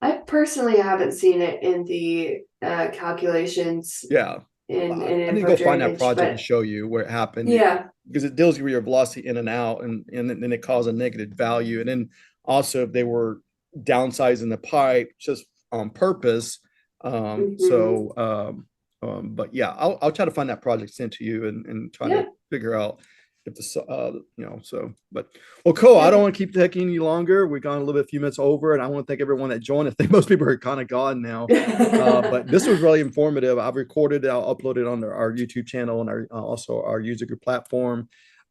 I personally haven't seen it in the calculations. Yeah. I need to go find that project and show you where it happened. Yeah. Because it deals with your velocity in and out, and then it caused a negative value. And then also if they were downsizing the pipe just on purpose. But yeah, I'll try to find that project sent to you and try to figure out if but well, cool. I don't want to keep taking you longer. We've gone a few minutes over, and I want to thank everyone that joined. I think most people are kind of gone now, but this was really informative. I've recorded it. I'll upload it on our YouTube channel and also our user group platform.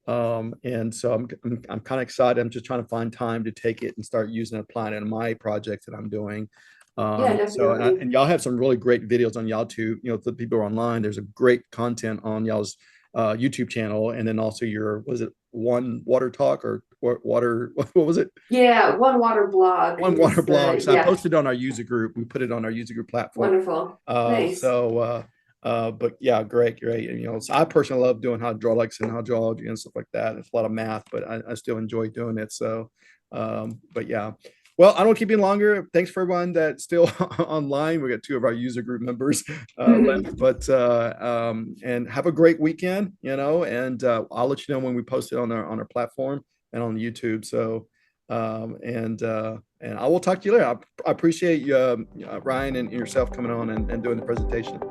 And so I'm kind of excited. I'm just trying to find time to take it and start using and applying it in my projects that I'm doing. Yeah, So definitely. and y'all have some really great videos on YouTube. You know, the people are online. There's a great content on y'all's YouTube channel, and then also your, was it One Water Talk or Water? What was it? Yeah, One Water blog. One Water is blog. the, So I yeah, posted on our user group. We put it on our user group platform. wonderful. Nice. But yeah, great. And, you know, so I personally love doing hydraulics and hydrology and stuff like that. It's a lot of math, but I still enjoy doing it. So, but yeah. Well, I don't keep you longer. Thanks for everyone that's still online. We got 2 of our user group members left, but and have a great weekend, you know, and I'll let you know when we post it on our platform and on YouTube. So, and I will talk to you later. I appreciate you, Ryan, and yourself coming on and doing the presentation.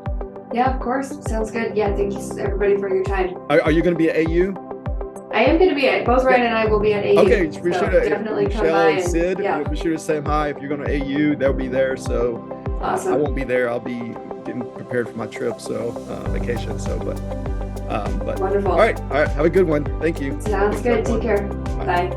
Yeah, of course. Sounds good. Yeah, thank you everybody for your time. Are you going to be at AU? I am going to be at, both Ryan and I will be at AU. Okay, be so sure to, definitely come Michelle by and Sid, yeah. be sure to say hi. If you're going to AU, they'll be there. So Awesome. I won't be there. I'll be getting prepared for my trip, so vacation. So, but Wonderful. All right. Have a good one. Thank you. Sounds good. Take care. Bye.